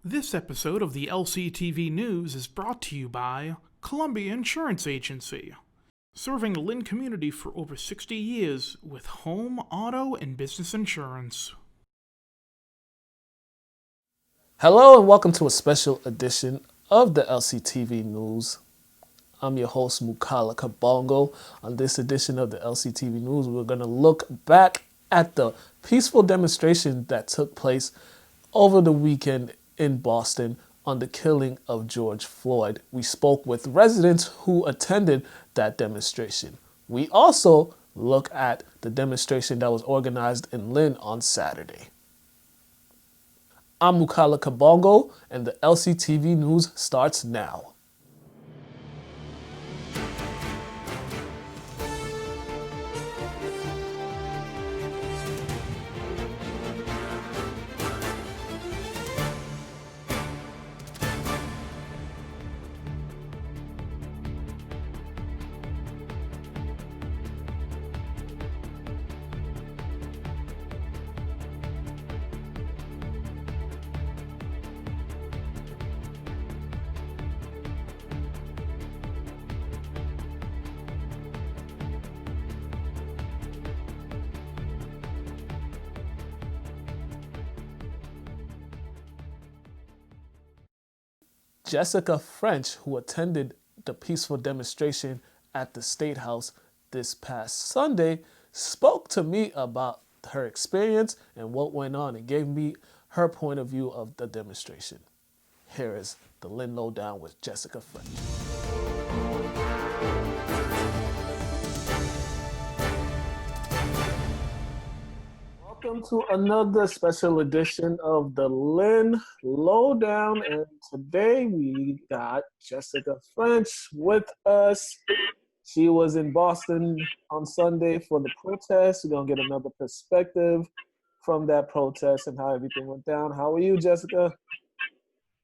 This episode of the LCTV News is brought to you by Columbia Insurance Agency, serving the Lynn community for over 60 years with home, auto, and business insurance. Hello and welcome to a special edition of the LCTV News. I'm your host, Mukala Kabongo. On this edition of the LCTV News, we're going to look back at the peaceful demonstration that took place over the weekend in Boston on the killing of George Floyd. We spoke with residents who attended that demonstration. We also look at the demonstration that was organized in Lynn on Saturday. I'm Mukala Kabongo, and the LCTV News starts now. Jessica French, who attended the peaceful demonstration at the State House this past Sunday, spoke to me about her experience and what went on and gave me her point of view of the demonstration. Here is the Lynn Lowdown with Jessica French. Welcome to another special edition of the Lynn Lowdown, and today we got Jessica French with us. She was in Boston on Sunday for the protest. We're gonna get another perspective from that protest and how everything went down. How are you, Jessica?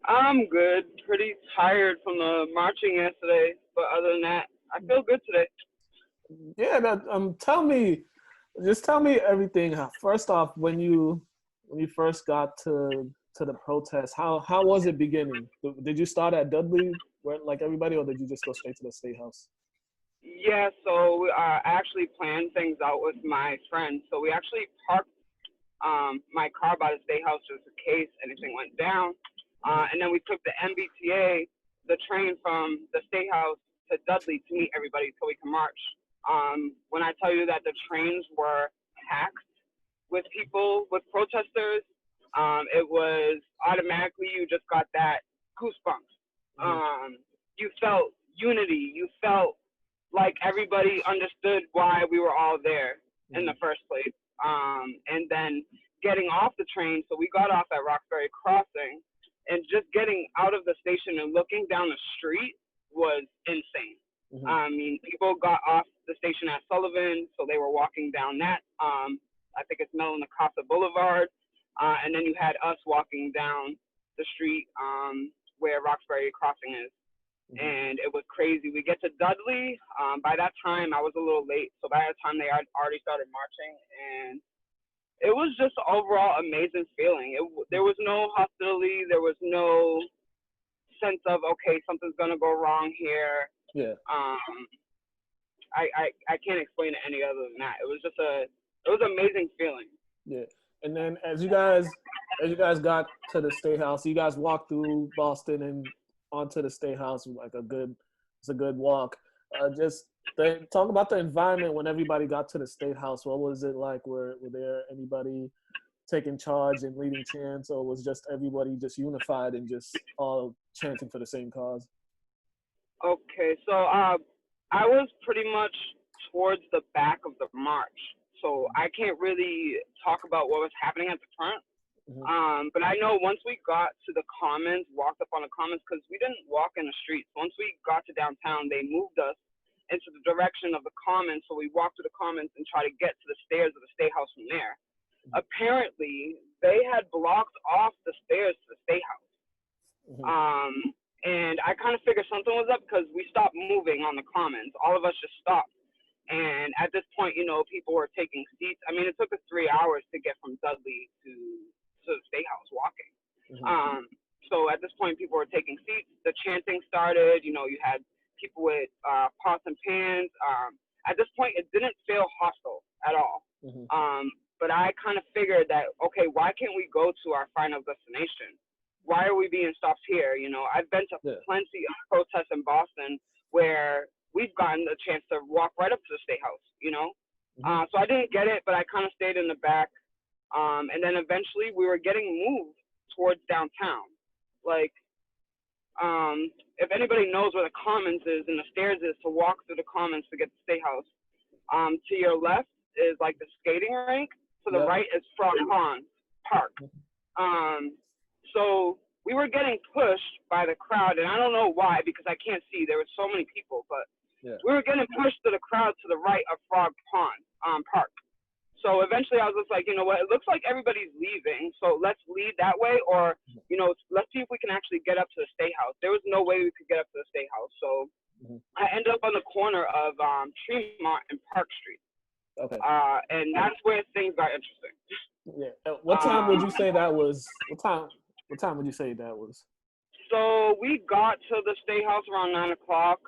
I'm good. Pretty tired from the marching yesterday, but other than that, I feel good today. Yeah, tell me everything. First off, when you first got to the protest, how was it beginning? Did you start at Dudley, where like everybody, or did you just go straight to the State House? Yeah, so we actually planned things out with my friends. So we actually parked my car by the State House just in case anything went down. And then we took the MBTA, the train from the State House to Dudley to meet everybody so we can march. When I tell you that the trains were packed with people, with protesters, it was automatically, you just got that goosebumps. You felt unity. You felt like everybody understood why we were all there in the first place. And then getting off the train, so we got off at Roxbury Crossing, and just getting out of the station and looking down the street was insane. I mean, people got off the station at Sullivan, so they were walking down that. I think it's Mellon Acosta Boulevard. And then you had us walking down the street where Roxbury Crossing is. And it was crazy. We get to Dudley. By that time, I was a little late. So by that time, they had already started marching. And it was just an overall amazing feeling. There was no hostility. There was no sense of, okay, something's going to go wrong here. Yeah. I can't explain it any other than that. It was an amazing feeling. Yeah. And then as you guys got to the State House, you guys walked through Boston and onto the State House, it's a good walk. Talk about the environment when everybody got to the State House. What was it like? Were there anybody taking charge and leading chants, or was just everybody just unified and just all chanting for the same cause? Okay, so I was pretty much towards the back of the march, so I can't really talk about what was happening at the front. But I know once we got to the Commons, walked up on the Commons, because we didn't walk in the streets. Once we got to downtown, they moved us into the direction of the Commons, so we walked to the Commons and tried to get to the stairs of the State House from there. Apparently, they had blocked off the stairs to the State House. And I kind of figured something was up because we stopped moving on the Commons. All of us just stopped. And at this point, people were taking seats. I mean, it took us 3 hours to get from Dudley to the State House walking. So at this point, people were taking seats. The chanting started. You know, you had people with pots and pans. At this point, it didn't feel hostile at all. Mm-hmm. But I kind of figured that, okay, why can't we go to our final destination? Why are we being stopped here? You know, I've been to plenty of protests in Boston where we've gotten the chance to walk right up to the State House, you know? Mm-hmm. So I didn't get it, but I kind of stayed in the back. And then eventually we were getting moved towards downtown. Like, if anybody knows where the Commons is and the stairs is to walk through the Commons to get to the State House, to your left is like the skating rink. To the right is Frog Pond Park. So we were getting pushed by the crowd, and I don't know why, because I can't see. There were so many people, but we were getting pushed to the crowd to the right of Frog Pond Park. So eventually I was just like, you know what, it looks like everybody's leaving, so let's lead that way, or, you know, let's see if we can actually get up to the State House. There was no way we could get up to the State House, so I ended up on the corner of Tremont and Park Street. Okay. And that's where things got interesting. Yeah. What time would you say that was? What time would you say that was? So we got to the State House around 9 o'clock.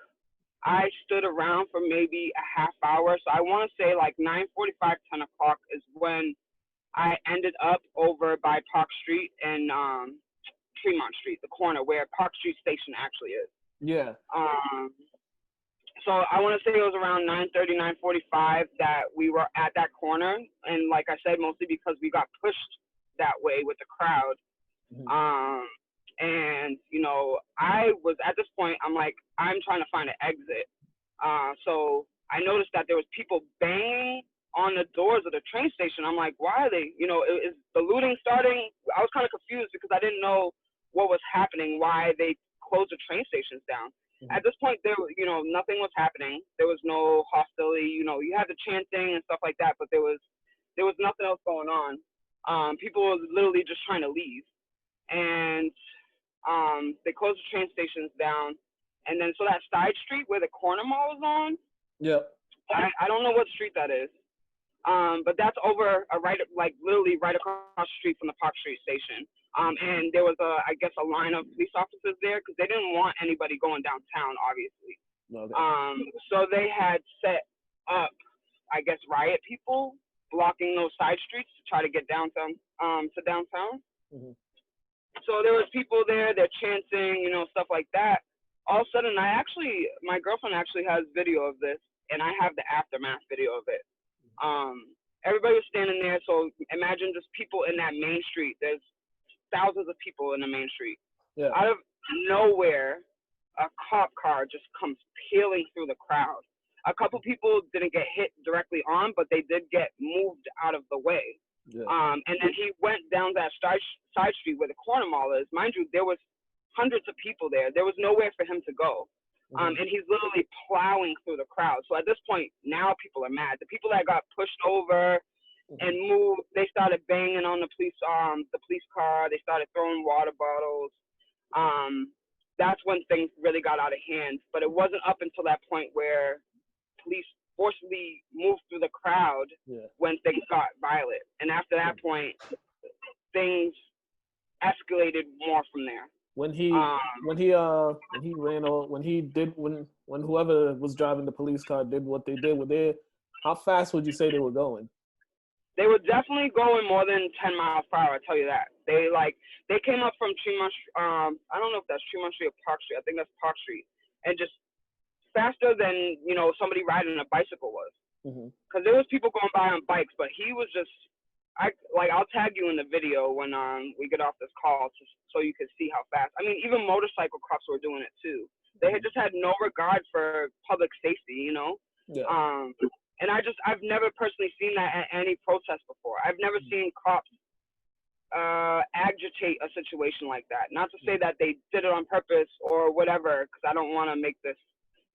I stood around for maybe a half hour. So I want to say like 9:45, 10 o'clock is when I ended up over by Park Street and Tremont Street, the corner where Park Street Station actually is. Yeah. So I want to say it was around 9:30, 9:45 that we were at that corner. And like I said, mostly because we got pushed that way with the crowd. And, you know, I was at this point, I'm like, I'm trying to find an exit. So I noticed that there was people banging on the doors of the train station. I'm like, why are they, you know, is the looting starting? I was kind of confused because I didn't know what was happening, why they closed the train stations down. At this point, there, you know, nothing was happening. There was no hostility. You know, you had the chanting and stuff like that, but there was nothing else going on. People were literally just trying to leave. And they closed the train stations down, and then so that side street where the corner mall was on. Yep. I don't know what street that is, but that's over literally right across the street from the Park Street station. And there was I guess a line of police officers there because they didn't want anybody going downtown, obviously. Okay. So they had set up, I guess, riot people blocking those side streets to try to get downtown to downtown. So there was people there, they're chanting, you know, stuff like that. All of a sudden, my girlfriend actually has video of this, and I have the aftermath video of it. Everybody was standing there, so imagine just people in that main street. There's thousands of people in the main street. Yeah. Out of nowhere, a cop car just comes peeling through the crowd. A couple people didn't get hit directly on, but they did get moved out of the way. Yeah. And then he went down that side street where the corner mall is. Mind you, there was hundreds of people there. There was nowhere for him to go. And he's literally plowing through the crowd. So at this point, now people are mad. The people that got pushed over and moved, they started banging on the police car. They started throwing water bottles. That's when things really got out of hand. But it wasn't up until that point where police forcibly moved through the crowd when things got violent. And after that point, things escalated more from there. When whoever was driving the police car did what they did, how fast would you say they were going? They were definitely going more than 10 miles per hour, I tell you that. They came up from Tremont, I don't know if that's Tremont Street or Park Street. I think that's Park Street. And just faster than, you know, somebody riding a bicycle was. Because there was people going by on bikes, but he was just, I'll tag you in the video when we get off this call so you can see how fast. I mean, even motorcycle cops were doing it too. They had just had no regard for public safety, you know? Yeah. And I've never personally seen that at any protest before. I've never seen cops agitate a situation like that. Not to say that they did it on purpose or whatever, because I don't want to make this,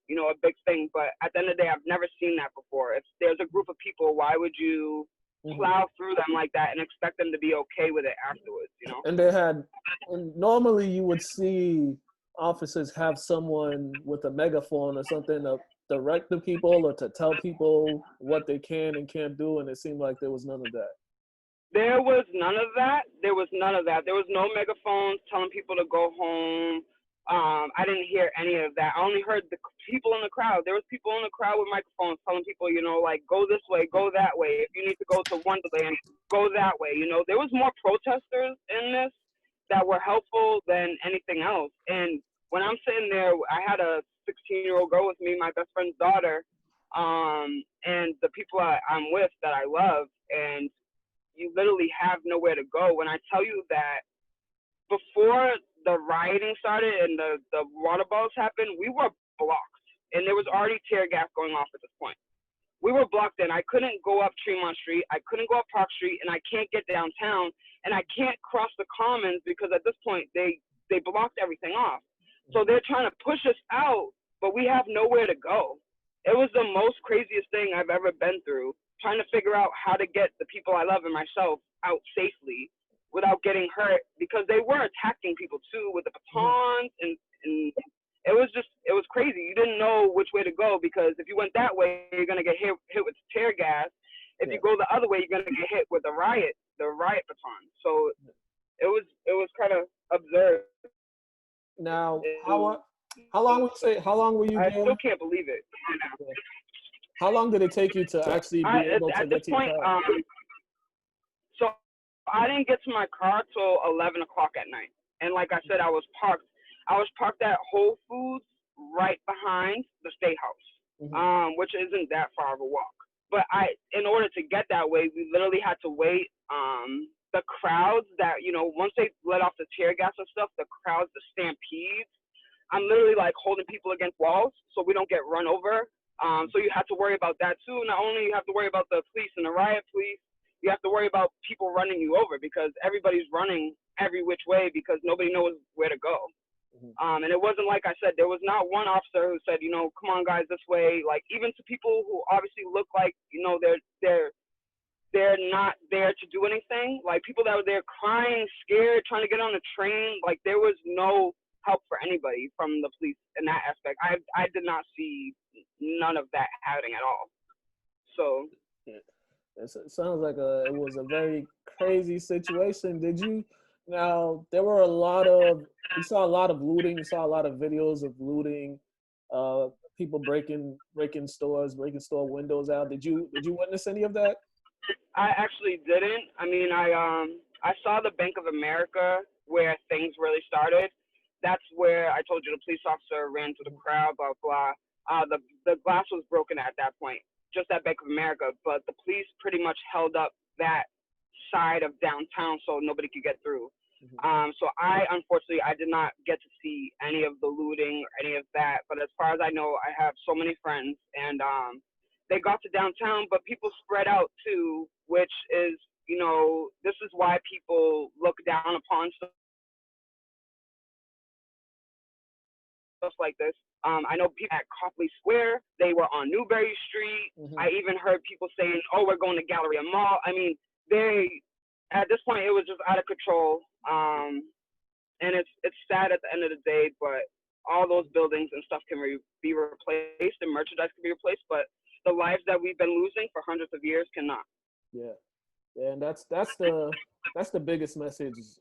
you know, a big thing, but at the end of the day, I've never seen that before. If there's a group of people, why would you plow through them like that and expect them to be okay with it afterwards, you know? And normally you would see officers have someone with a megaphone or something to direct the people or to tell people what they can and can't do, and it seemed like there was none of that. There was none of that. There was none of that. There was no megaphones telling people to go home. I didn't hear any of that. I only heard the people in the crowd. There was people in the crowd with microphones telling people, like, go this way, go that way. If you need to go to Wonderland, go that way. There was more protesters in this that were helpful than anything else. And when I'm sitting there, I had a 16-year-old girl with me, my best friend's daughter, and the people I'm with that I love, and you literally have nowhere to go. When I tell you that before the rioting started and the water balls happened, we were blocked. And there was already tear gas going off at this point. We were blocked in. I couldn't go up Tremont Street. I couldn't go up Park Street. And I can't get downtown. And I can't cross the Commons because at this point, they blocked everything off. So they're trying to push us out, but we have nowhere to go. It was the most craziest thing I've ever been through, trying to figure out how to get the people I love and myself out safely without getting hurt, because they were attacking people too with the batons, and it was crazy. You didn't know which way to go, because if you went that way, you're gonna get hit with tear gas. If you go the other way, you're gonna get hit with the riot baton. So it was kind of absurd. Now, how long were you there? I still can't believe it. How long did it take you to actually be able to get to your car? So I didn't get to my car till 11 o'clock at night. And like I said, I was parked at Whole Foods right behind the State House, which isn't that far of a walk. But in order to get that way, we literally had to wait. The crowds that, once they let off the tear gas and stuff, the crowds, the stampedes, I'm literally like holding people against walls so we don't get run over. So you have to worry about that too. Not only you have to worry about the police and the riot police, you have to worry about people running you over, because everybody's running every which way because nobody knows where to go. And it wasn't, like I said, there was not one officer who said, come on guys, this way. Like, even to people who obviously look like, they're not there to do anything. Like, people that were there crying, scared, trying to get on a train. Like, there was no help for anybody from the police in that aspect. I did not see none of that happening at all. So it sounds like it was a very crazy situation. There were you saw a lot of looting, you saw a lot of videos of looting, people breaking stores, breaking store windows out. Did you witness any of that? I actually didn't. I mean, I saw the Bank of America where things really started. That's where I told you the police officer ran through the crowd, blah, blah. The glass was broken at that point, just at Bank of America, but the police pretty much held up that side of downtown so nobody could get through. So unfortunately, I did not get to see any of the looting or any of that. But as far as I know, I have so many friends, and they got to downtown, but people spread out too, which is, this is why people look down upon stuff like this. I know people at Copley Square, they were on Newberry Street. I even heard people saying, oh, we're going to Galleria Mall. I mean, at this point, it was just out of control. And it's sad at the end of the day, but all those buildings and stuff can be replaced, and merchandise can be replaced, but the lives that we've been losing for hundreds of years cannot. Yeah, and that's the biggest message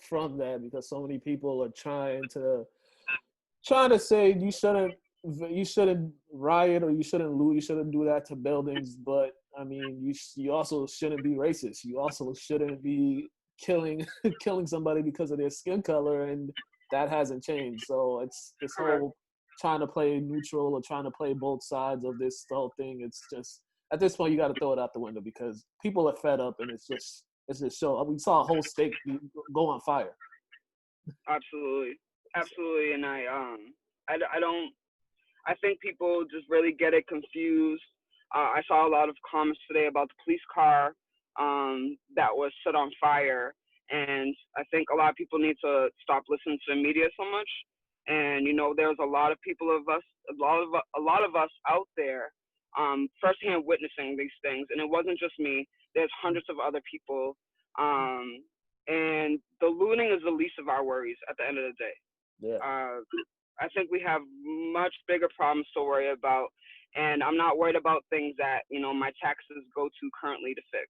from that, because so many people are trying to say you shouldn't riot, or you shouldn't loot, you shouldn't do that to buildings, but I mean, you also shouldn't be racist. You also shouldn't be killing somebody because of their skin color, and that hasn't changed. So it's this whole trying to play neutral or trying to play both sides of this whole thing. It's just, at this point, you got to throw it out the window, because people are fed up, and it's just show. We saw a whole state go on fire. Absolutely, and I think people just really get it confused. I saw a lot of comments today about the police car that was set on fire, and I think a lot of people need to stop listening to the media so much. And there's a lot of a lot of us out there, firsthand witnessing these things, and it wasn't just me. There's hundreds of other people, and the looting is the least of our worries at the end of the day. Yeah. I think we have much bigger problems to worry about, and I'm not worried about things that my taxes go to currently to fix.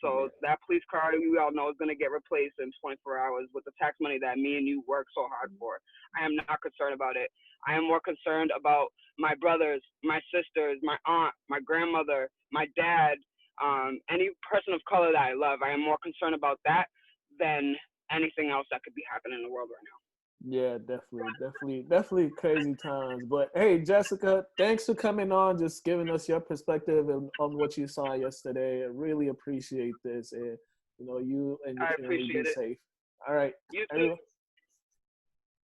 So that police car, we all know, is going to get replaced in 24 hours with the tax money that me and you work so hard for. I am not concerned about it. I am more concerned about my brothers, my sisters, my aunt, my grandmother, my dad, any person of color that I love. I am more concerned about that than anything else that could be happening in the world right now. Yeah, definitely crazy times. But hey, Jessica, thanks for coming on, just giving us your perspective on what you saw yesterday. I really appreciate this, and you and your family be safe. All right, you too. everyone.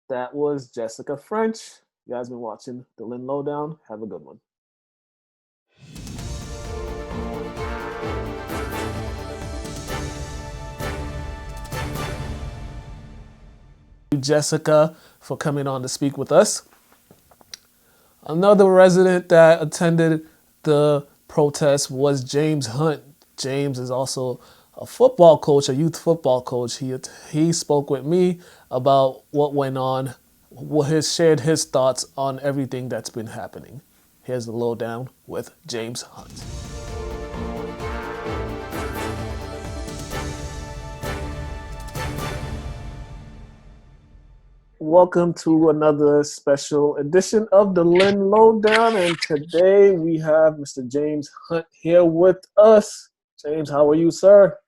That was Jessica French. You guys been watching the Lynn Lowdown. Have a good one. Jessica for coming on to speak with us. Another resident that attended the protest was James Hunt. James is also a football coach, a youth football coach. He spoke with me about what went on, shared his thoughts on everything that's been happening. Here's the lowdown with James Hunt. Welcome to another special edition of the Lynn Lowdown, and today we have Mr. James Hunt here with us. James, how are you, sir?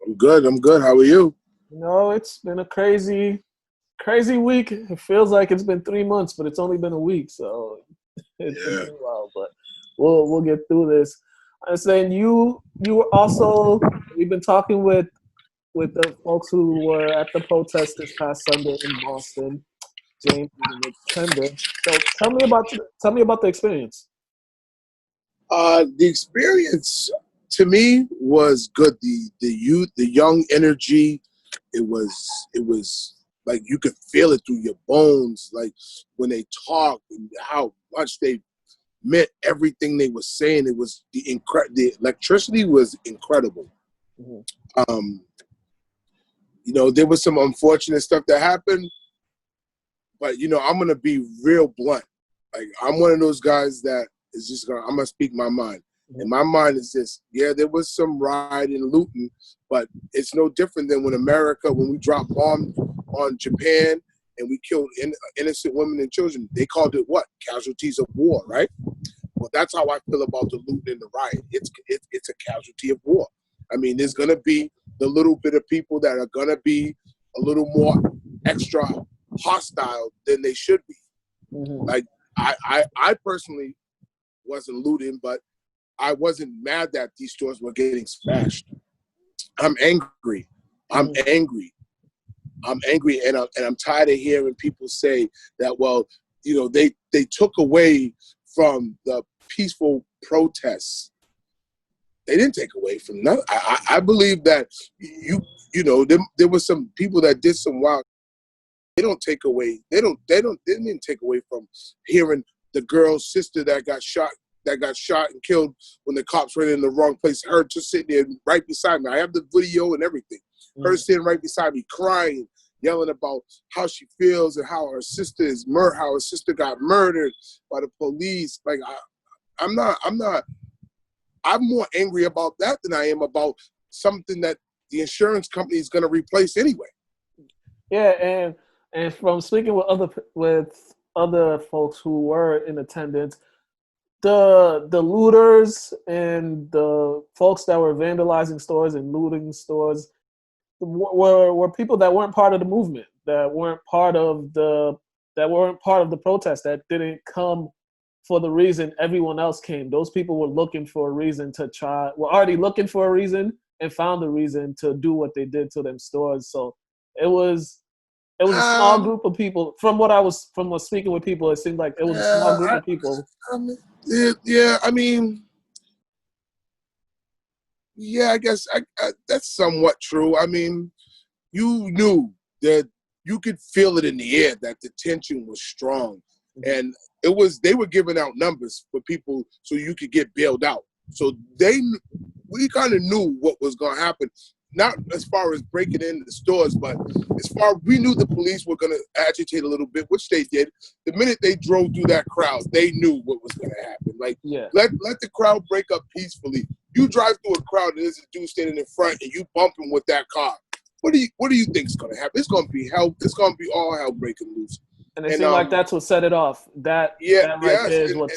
I'm good. How are you? It's been a crazy week. It feels like it's been 3 months, but it's only been a week, so it's been a while. But we'll get through this. I'm saying you were also. We've been talking with the folks who were at the protest this past Sunday in Boston. James is in attendance. So tell me about the experience. The experience to me was good. The youth, the young energy. It was like you could feel it through your bones, like when they talked and how much they meant everything they were saying. It was the electricity was incredible. Mm-hmm. There was some unfortunate stuff that happened, but I'm gonna be real blunt. Like I'm one of those guys that is just I'm gonna speak my mind. Mm-hmm. And my mind is this: there was some rioting and looting, but it's no different than when we dropped bombs on Japan and we killed innocent women and children. They called it what? Casualties of war, right? Well, that's how I feel about the looting and the riot. It's a casualty of war. I mean, there's gonna be the little bit of people that are gonna be a little more extra hostile than they should be. Mm-hmm. Like I personally wasn't looting, but I wasn't mad that these stores were getting smashed. I'm angry. I'm angry, and I'm tired of hearing people say that. Well, they took away from the peaceful protests. They didn't take away from nothing. I believe that there were some people that did some wild. They didn't take away from hearing the girl's sister that got shot and killed when the cops ran in the wrong place. Her just sitting there right beside me. I have the video and everything. Mm-hmm. Her sitting right beside me, crying, yelling about how she feels and how her sister got murdered by the police. Like I'm more angry about that than I am about something that the insurance company is going to replace anyway. Yeah, and from speaking with other folks who were in attendance, the looters and the folks that were vandalizing stores and looting stores were people that weren't part of the movement, that weren't part of the protest, that didn't come for the reason everyone else came. Those people were looking for a reason were already looking for a reason and found a reason to do what they did to them stores. So it was a small group of people. From speaking with people, it seemed like it was a small group of people. I guess that's somewhat true. I mean, you knew that you could feel it in the air that the tension was strong, and they were giving out numbers for people so you could get bailed out. So we kind of knew what was going to happen. Not as far as breaking into the stores, but we knew the police were going to agitate a little bit, which they did. The minute they drove through that crowd, they knew what was going to happen. Like, let the crowd break up peacefully. you drive through a crowd and there's a dude standing in front and you bump him with that car. What do you think is gonna happen? It's gonna be hell. It's gonna be all hell breaking loose. And it seems like that's what set it off. That right there is what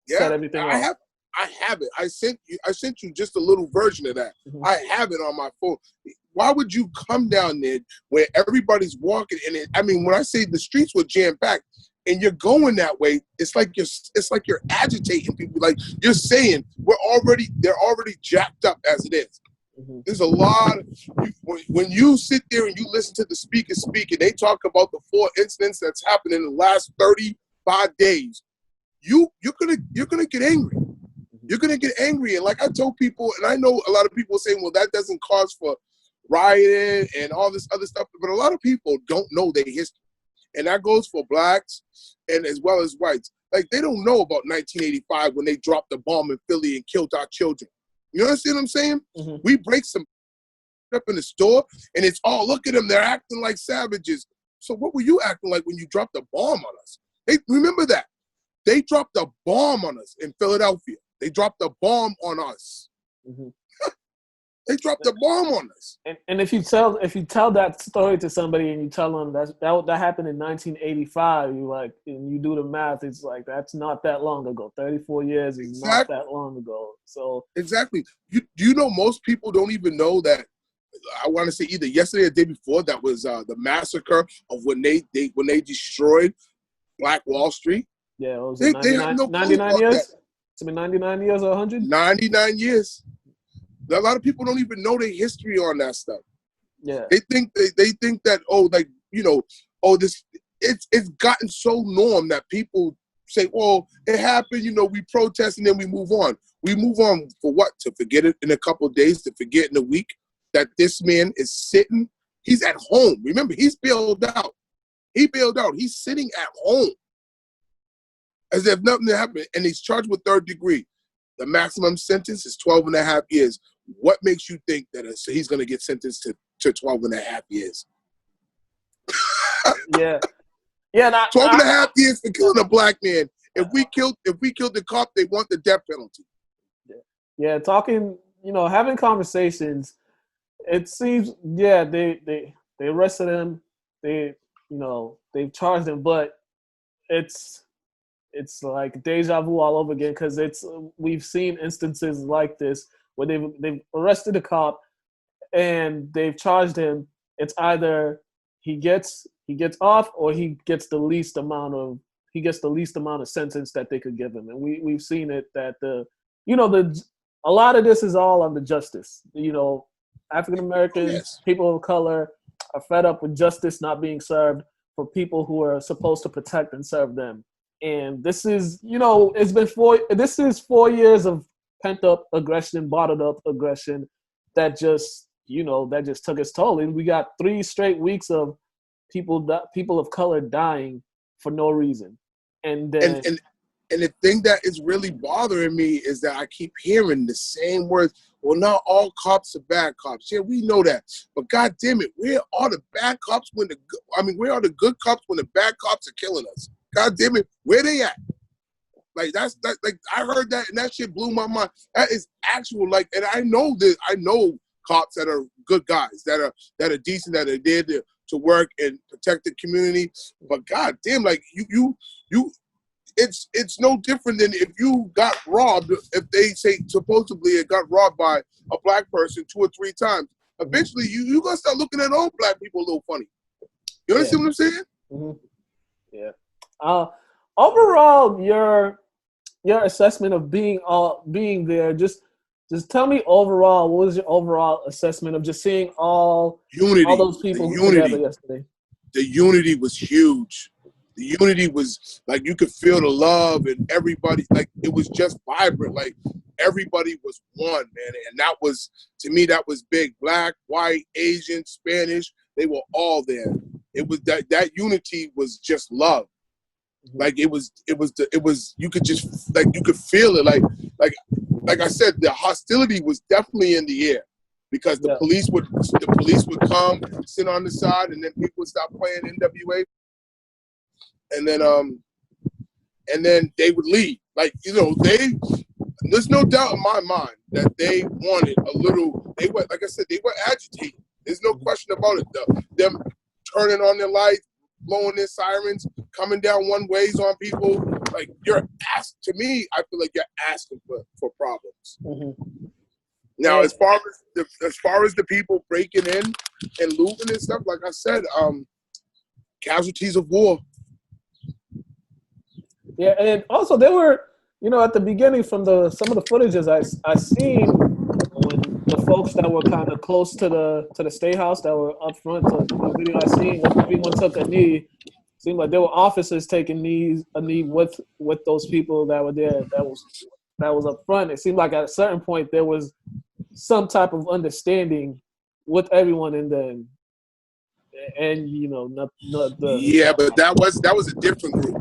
set everything off. I have it. I sent you just a little version of that. Mm-hmm. I have it on my phone. Why would you come down there where everybody's walking? And when I say the streets were jam packed, and you're going that way, it's like you're agitating people. Like you're saying they're already jacked up as it is. Mm-hmm. There's a lot when you sit there and you listen to the speakers speak, and they talk about the 4 incidents that's happened in the last 35 days. You're gonna get angry. You're going to get angry. And like I told people, and I know a lot of people are saying, well, that doesn't cause for rioting and all this other stuff. But a lot of people don't know their history. And that goes for blacks and as well as whites. Like, they don't know about 1985 when they dropped the bomb in Philly and killed our children. You understand what I'm saying? Mm-hmm. We break some up in the store, and it's all, look at them. They're acting like savages. So what were you acting like when you dropped a bomb on us? Remember that. They dropped a bomb on us in Philadelphia. They dropped a bomb on us. Mm-hmm. They dropped a bomb on us. And if you tell that story to somebody and you tell them that happened in 1985, and you do the math, it's like that's not that long ago. 34 years is not that long ago. So exactly. You know, most people don't even know that. I want to say either yesterday or the day before that was the massacre of when they destroyed Black Wall Street. Yeah, it was they have no 99 years. That. It's been 99 years or 100? 99 years. A lot of people don't even know their history on that stuff. Yeah. They think that it's gotten so norm that people say, well, it happened, we protest and then we move on. We move on for what? To forget it in a couple of days, to forget in a week that this man is sitting. He's at home. Remember, he's bailed out. He's sitting at home. As if nothing happened, and he's charged with 3rd degree. The maximum sentence is 12 and a half years. What makes you think that he's going to get sentenced to 12 and a half years? Yeah. 12 and a half years for killing a black man. If we killed the cop, they want the death penalty. Yeah, talking, having conversations, it seems, they arrested him. They've charged him, but it's like deja vu all over again, because we've seen instances like this where they've arrested a cop and they've charged him. It's either he gets off or he gets the least amount of sentence that they could give him. And we've seen it that a lot of this is all under justice. African Americans, people of color are fed up with justice not being served for people who are supposed to protect and serve them. And this is, this is 4 years of pent up aggression, bottled up aggression that just took its toll. And we got 3 straight weeks of people of color dying for no reason. And then, and the thing that is really bothering me is that I keep hearing the same words. Well, not all cops are bad cops. Yeah, we know that. But God damn it, where are the bad cops where are the good cops when the bad cops are killing us? God damn it, where they at? Like like I heard that and that shit blew my mind. That is actual, and I know cops that are good guys, that are decent, that are there to work and protect the community. But God damn, you it's no different than if you got robbed, if they say supposedly it got robbed by a black person 2 or 3 times. Eventually you gonna start looking at all black people a little funny. You understand what I'm saying? Mm-hmm. Yeah. Overall, your assessment of being there, just tell me overall, what was your overall assessment of just seeing all those people together yesterday? The unity was huge. The unity was like you could feel the love and everybody, it was just vibrant. Like everybody was one, man. And that was, to me, that was big. Black, white, Asian, Spanish, they were all there. It was that unity was just love. Like it was you could just you could feel it. Like I said, the hostility was definitely in the air because the police would come, sit on the side, and then people would stop playing NWA, and then they would leave. there's no doubt in my mind that they wanted a little. They were, like I said, they were agitated. There's no question about it. Them turning on their lights, blowing their sirens, coming down one ways on people. Like you're asked. To me, I feel like you're asking for problems. Mm-hmm. Now, as far as the people breaking in and looting and stuff, like I said, casualties of war. Yeah, and also they were, at the beginning from some of the footages I seen when the folks that were kind of close to the state house that were up front. The video I seen when everyone took a knee, seemed like there were officers taking a knee with those people that were there. That was up front. It seemed like at a certain point there was some type of understanding with everyone in there, and yeah, but that was a different group.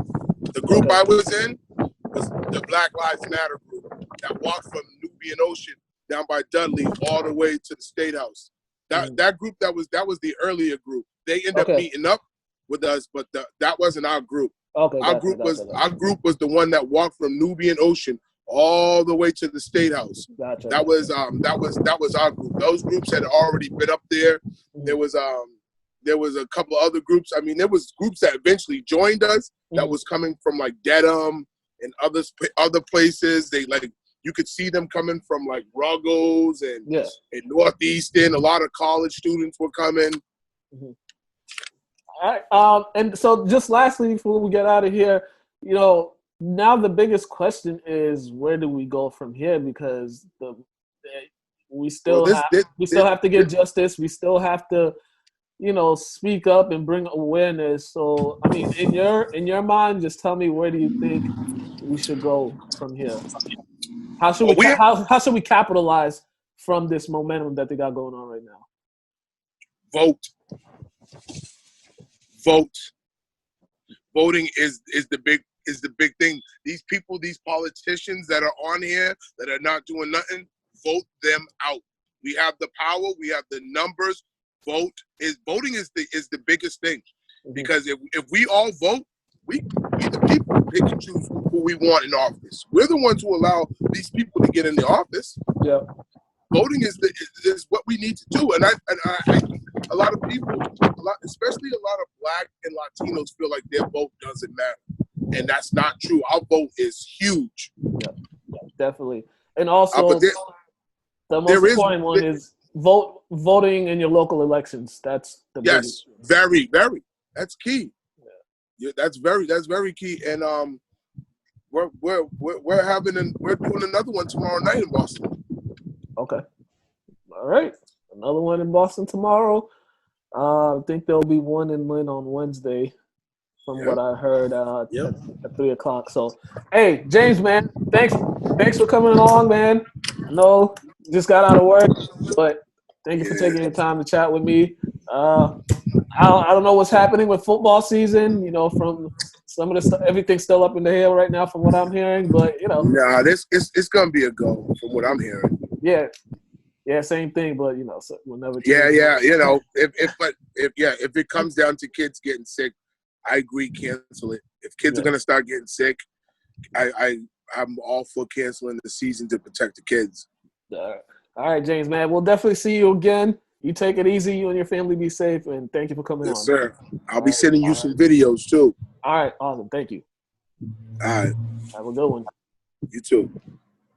The group I was in was the Black Lives Matter group that walked from Nubian Ocean down by Dudley all the way to the State House. That group that was the earlier group. They ended up meeting up with us, but that wasn't our group. Our group was the one that walked from Nubian Ocean all the way to the State House. That was our group. Those groups had already been up there. There was a couple of other groups. I mean, there was groups that eventually joined us that was coming from like Dedham and other places. They you could see them coming from like Ruggles and Northeastern. A lot of college students were coming. Mm-hmm. All right. And so just lastly, before we get out of here, now the biggest question is, where do we go from here? Because we still have to get justice. We still have to, speak up and bring awareness. So, I mean, in your mind, just tell me, where do you think we should go from here? How should we capitalize from this momentum that they got going on right now? Vote. Voting is the big thing. These people, these politicians that are on here that are not doing nothing, vote them out. We have the power. We have the numbers. Voting is the biggest thing, because if we all vote, we the people pick and choose who we want in office. We're the ones who allow these people to get in the office. Yeah, voting is what we need to do, and a lot of people, especially a lot of Black and Latinos, feel like their vote doesn't matter, and that's not true. Our vote is huge. Yeah, definitely, and also the most important one is voting in your local elections. That's the biggest. Very, very. That's key. Yeah, that's very key. And we're doing another one tomorrow night in Boston. Okay. All right. Another one in Boston tomorrow. I think there'll be one in Lynn on Wednesday, from what I heard at 3:00. So, hey, James, man, thanks for coming along, man. I know you just got out of work, but thank you for taking your time to chat with me. I don't know what's happening with football season. From some of the stuff, everything's still up in the air right now, from what I'm hearing. But nah, it's gonna be a go from what I'm hearing. Yeah, same thing. But so we'll never. Yeah. If it comes down to kids getting sick, I agree, cancel it. If kids are gonna start getting sick, I'm all for canceling the season to protect the kids. All right, James, man. We'll definitely see you again. You take it easy. You and your family be safe, and thank you for coming on. Yes, sir. I'll be sending you some videos too. All right, awesome. Thank you. All right. Have a good one. You too.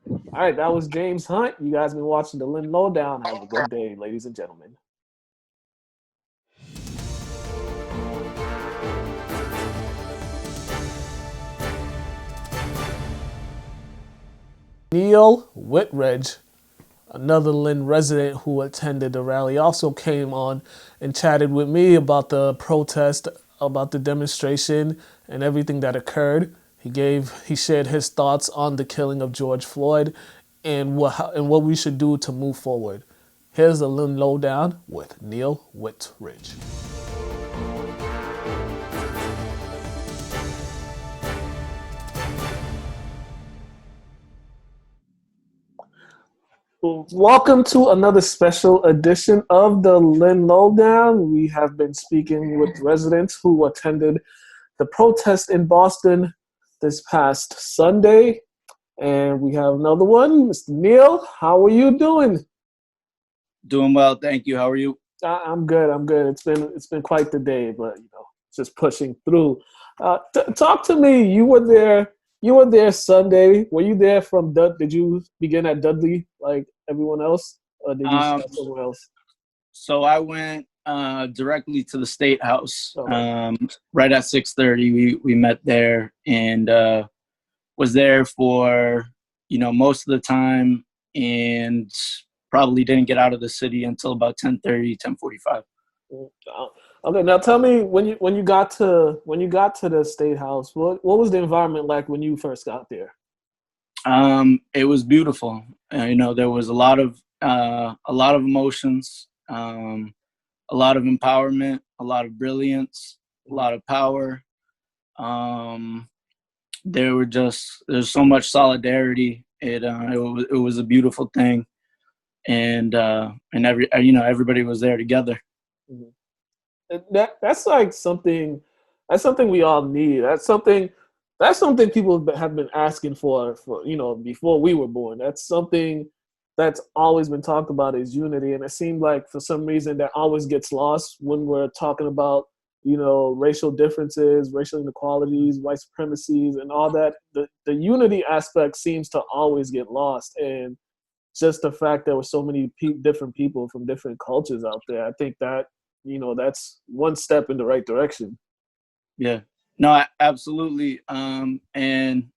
All right, that was James Hunt. You guys been watching the Lynn Lowdown. Have a good day, ladies and gentlemen. Neil Whitridge, another Lynn resident who attended the rally, also came on and chatted with me about the protest, about the demonstration, and everything that occurred. He shared his thoughts on the killing of George Floyd and what we should do to move forward. Here's the Lynn Lowdown with Neil Whitridge. Welcome to another special edition of the Lynn Lowdown. We have been speaking with residents who attended the protest in Boston this past Sunday. And we have another one, Mr. Neil. How are you doing? Doing well, thank you. How are you? I'm good. I'm good. It's been quite the day, but just pushing through. Talk to me. You were there. You were there Sunday. Were you there from Did you begin at Dudley like everyone else, or did you start somewhere else? So I went directly to the State House. Okay. Right at 6:30, we met there and was there for most of the time, and probably didn't get out of the city until about 10:30, 10:45. Okay, now tell me when you got to the State House, what was the environment like when you first got there? It was beautiful. There was a lot of emotions, a lot of empowerment, a lot of brilliance, a lot of power. There's so much solidarity. It was a beautiful thing, and everybody was there together. Mm-hmm. That's like something. That's something we all need. That's something people have been asking for before we were born. That's something that's always been talked about is unity, and it seemed like for some reason that always gets lost when we're talking about racial differences, racial inequalities, white supremacies, and all that. The unity aspect seems to always get lost, and just the fact there were so many different people from different cultures out there, I think that that's one step in the right direction. Yeah, no, absolutely. And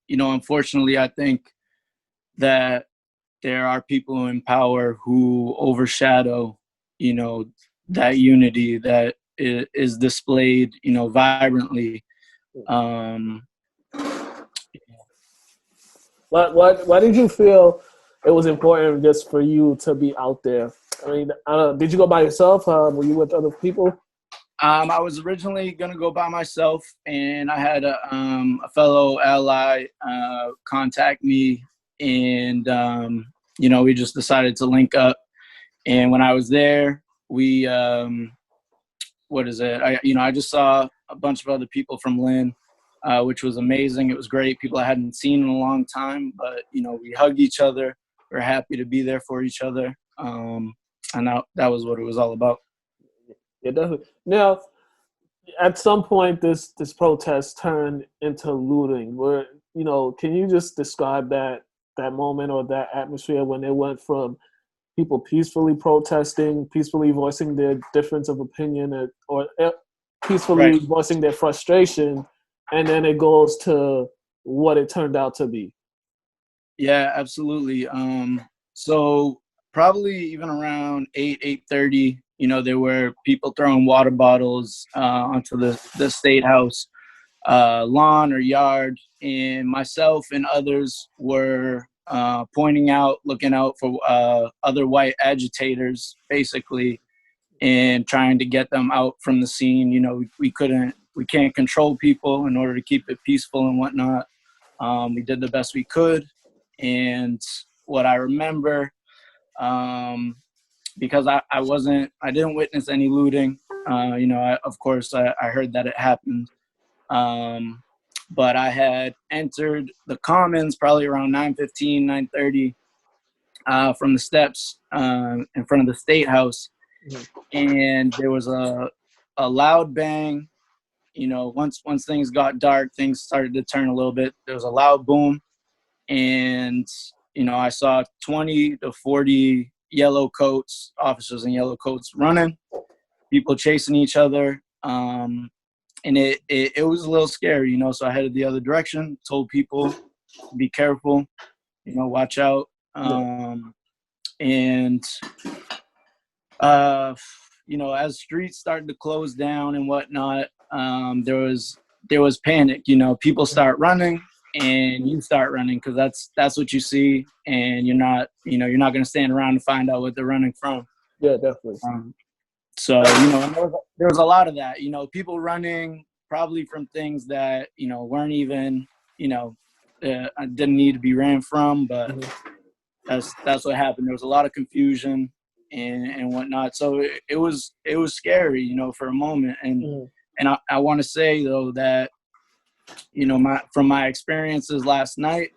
unfortunately, I think that there are people in power who overshadow, that unity that is displayed, vibrantly. Why did you feel it was important just for you to be out there? I mean, did you go by yourself? Were you with other people? I was originally gonna go by myself, and I had a fellow ally contact me, and we just decided to link up. And when I was there, we I just saw a bunch of other people from Lynn, which was amazing. It was great. People I hadn't seen in a long time, but we hugged each other. We're happy to be there for each other, and that was what it was all about. Yeah, definitely. Now, at some point, this protest turned into looting. Where can you just describe that moment or that atmosphere when it went from people peacefully protesting, peacefully voicing their difference of opinion, or peacefully voicing their frustration, and then it goes to what it turned out to be? Yeah, absolutely. So probably even around 8:30, there were people throwing water bottles onto the State House lawn or yard, and myself and others were pointing out, looking out for other white agitators, basically, and trying to get them out from the scene. We can't control people in order to keep it peaceful and whatnot. We did the best we could. And what I remember, because I didn't witness any looting. Of course, I heard that it happened. But I had entered the Commons probably around 9:15, 9:30 from the steps in front of the State House. And there was a loud bang. Once things got dark, things started to turn a little bit. There was a loud boom. And, I saw 20 to 40 officers in yellow coats running, people chasing each other. And it was a little scary, so I headed the other direction, told people to be careful, watch out. And, as streets started to close down and whatnot, there was panic, people start running. And you start running because that's what you see, and you're not going to stand around to find out what they're running from. Yeah, definitely. So there was a lot of that. People running probably from things that weren't even didn't need to be ran from, but that's what happened. There was a lot of confusion and whatnot. So it was scary, for a moment, and I want to say though that. From my experiences last night,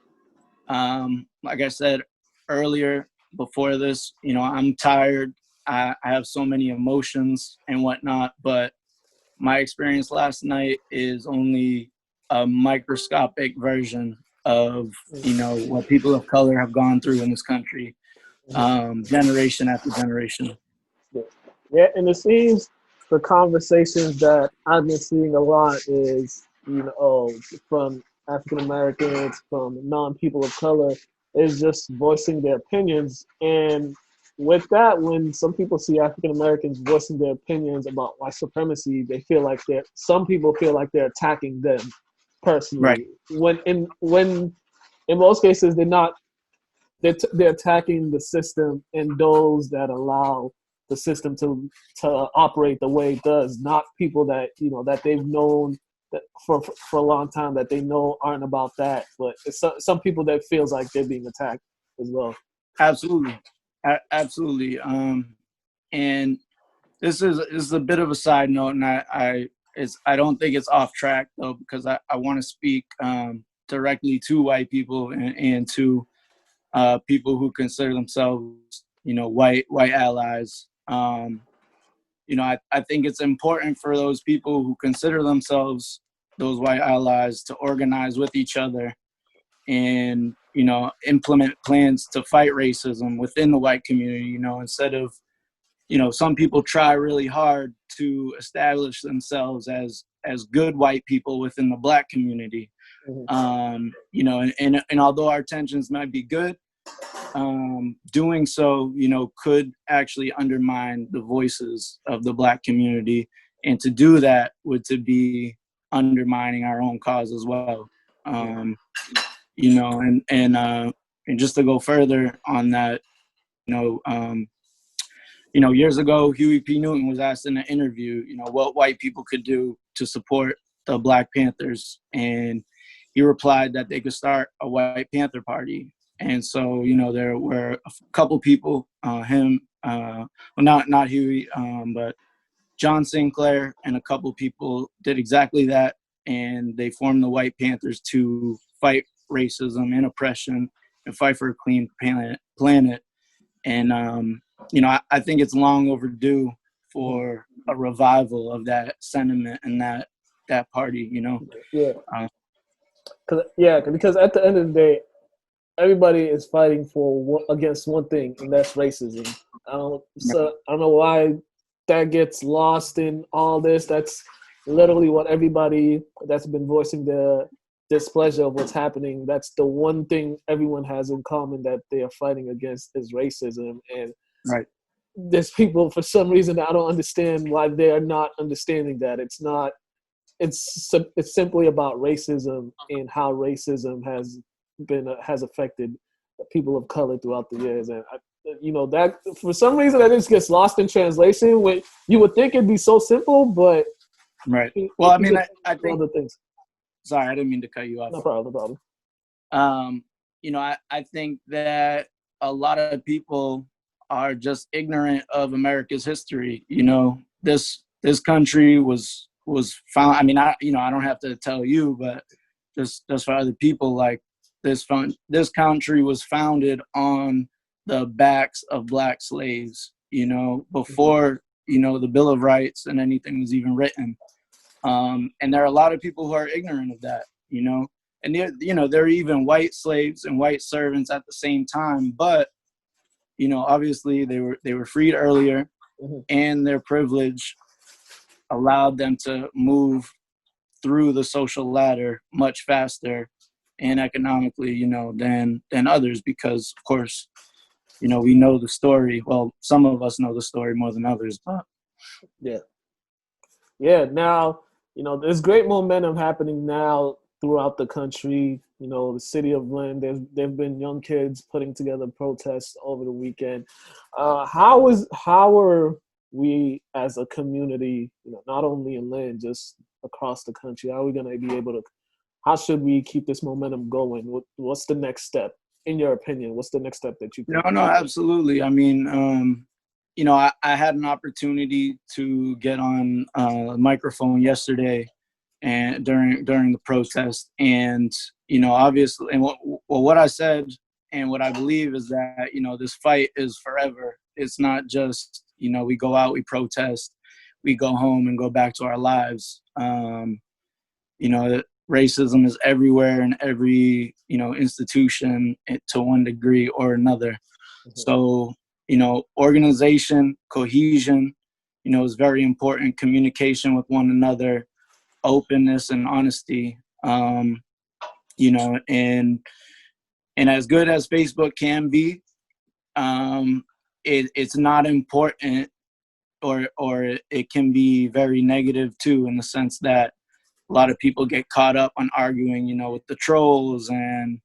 Like I said earlier, before this, I'm tired. I have so many emotions and whatnot, but my experience last night is only a microscopic version of, what people of color have gone through in this country, generation after generation. Yeah, and it seems the conversations that I've been seeing a lot is, from African Americans, from non-people of color, is just voicing their opinions. And with that, when some people see African Americans voicing their opinions about white supremacy, some people feel like they're attacking them Right. personally. When in most cases they're not. They're attacking the system and those that allow the system to operate the way it does, not people that that they've known that for a long time that they know aren't about that. But it's some people that feels like they're being attacked as well. Absolutely. Absolutely. And this is a bit of a side note, and I don't think it's off track though, because I want to speak directly to white people and to people who consider themselves, white allies. I think it's important for those people who consider themselves those white allies to organize with each other and, implement plans to fight racism within the white community, instead of, some people try really hard to establish themselves as good white people within the black community. And although our intentions might be good, doing so, could actually undermine the voices of the black community. And to do that would to be undermining our own cause as well. And just to go further on that, years ago, Huey P. Newton was asked in an interview, what white people could do to support the Black Panthers. And he replied that they could start a White Panther Party. And so, there were a couple people, not Huey, but John Sinclair and a couple people did exactly that. And they formed the White Panthers to fight racism and oppression and fight for a clean planet. And, I think it's long overdue for a revival of that sentiment and that party, Yeah. Because at the end of the day, everybody is fighting against one thing, and that's racism. I don't know why that gets lost in all this. That's literally what everybody that's been voicing their displeasure of what's happening. That's the one thing everyone has in common that they are fighting against is racism. And right. There's people, for some reason, I don't understand why they are not understanding that. It's not. It's simply about racism and how racism has affected people of color throughout the years. And that for some reason that just gets lost in translation. When you would think it'd be so simple, but right. Well, I mean, I think other things. Sorry, I didn't mean to cut you off. No problem. I think that a lot of people are just ignorant of America's history. This country was found. I mean, I don't have to tell you, but just for other people, like this country was founded on the backs of black slaves. Before the Bill of Rights and anything was even written. And there are a lot of people who are ignorant of that. And there are even white slaves and white servants at the same time, but obviously they were freed earlier, and their privilege allowed them to move through the social ladder much faster and economically, than others, because of course, we know the story. Well, some of us know the story more than others, but yeah. Now, there's great momentum happening now throughout the country. The city of Lynn, there've been young kids putting together protests over the weekend. How are we as a community, not only in Lynn, just across the country, how are we going to be able to, how should we keep this momentum going? What's the next step, in your opinion? What's the next step that you think? No, absolutely. I mean, I had an opportunity to get on a microphone yesterday and during the protest, and obviously, and well, what I said and what I believe is that, you know, this fight is forever. It's not just, you know, we go out, we protest, we go home and go back to our lives. You know, racism is everywhere in every, you know, institution to one degree or another. So, you know, organization, cohesion, you know, is very important. Communication with one another, openness and honesty. You know, and as good as Facebook can be, it's not important, or it can be very negative too, in the sense that a lot of people get caught up on arguing, you know, with the trolls and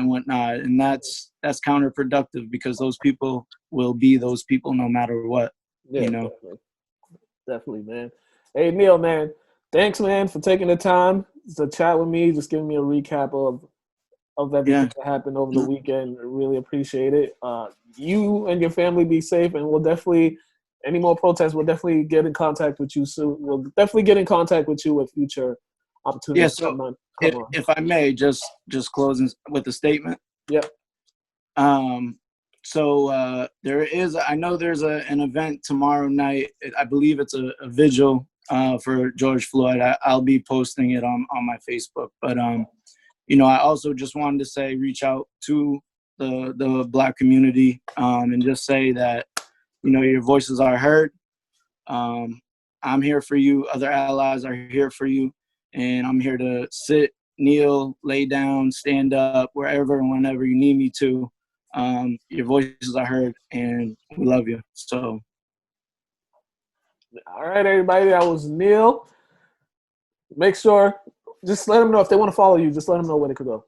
whatnot, and that's counterproductive, because those people will be those people no matter what. Yeah, you know. definitely, man. Hey, Neil, man, thanks, man, for taking the time to chat with me, just giving me a recap of everything that happened over the weekend. I really appreciate it. You and your family be safe, and we'll definitely, any more protests, we'll definitely get in contact with you soon. We'll definitely get in contact with you with future opportunities. Yeah, so if I may, just closing with a statement. Yep. So I know there's an event tomorrow night. I believe it's a vigil for George Floyd. I'll be posting it on my Facebook. But you know, I also just wanted to say, reach out to the Black community, and just say that, you know, your voices are heard. I'm here for you. Other allies are here for you. And I'm here to sit, kneel, lay down, stand up, wherever and whenever you need me to. Your voices are heard, and we love you. So, all right, everybody, that was Neil. Make sure, just let them know if they want to follow you. Just let them know where they could go.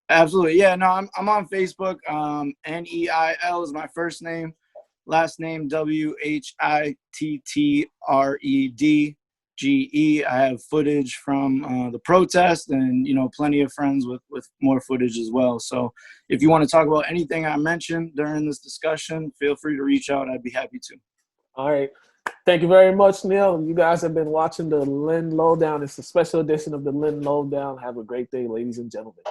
Absolutely, yeah. No, I'm on Facebook. Neil is my first name, last name Whittredge. I have footage from the protest, and, you know, plenty of friends with more footage as well. So if you want to talk about anything I mentioned during this discussion, feel free to reach out. I'd be happy to. All right. Thank you very much, Neil. You guys have been watching the Lynn Lowdown. It's a special edition of the Lynn Lowdown. Have a great day, ladies and gentlemen.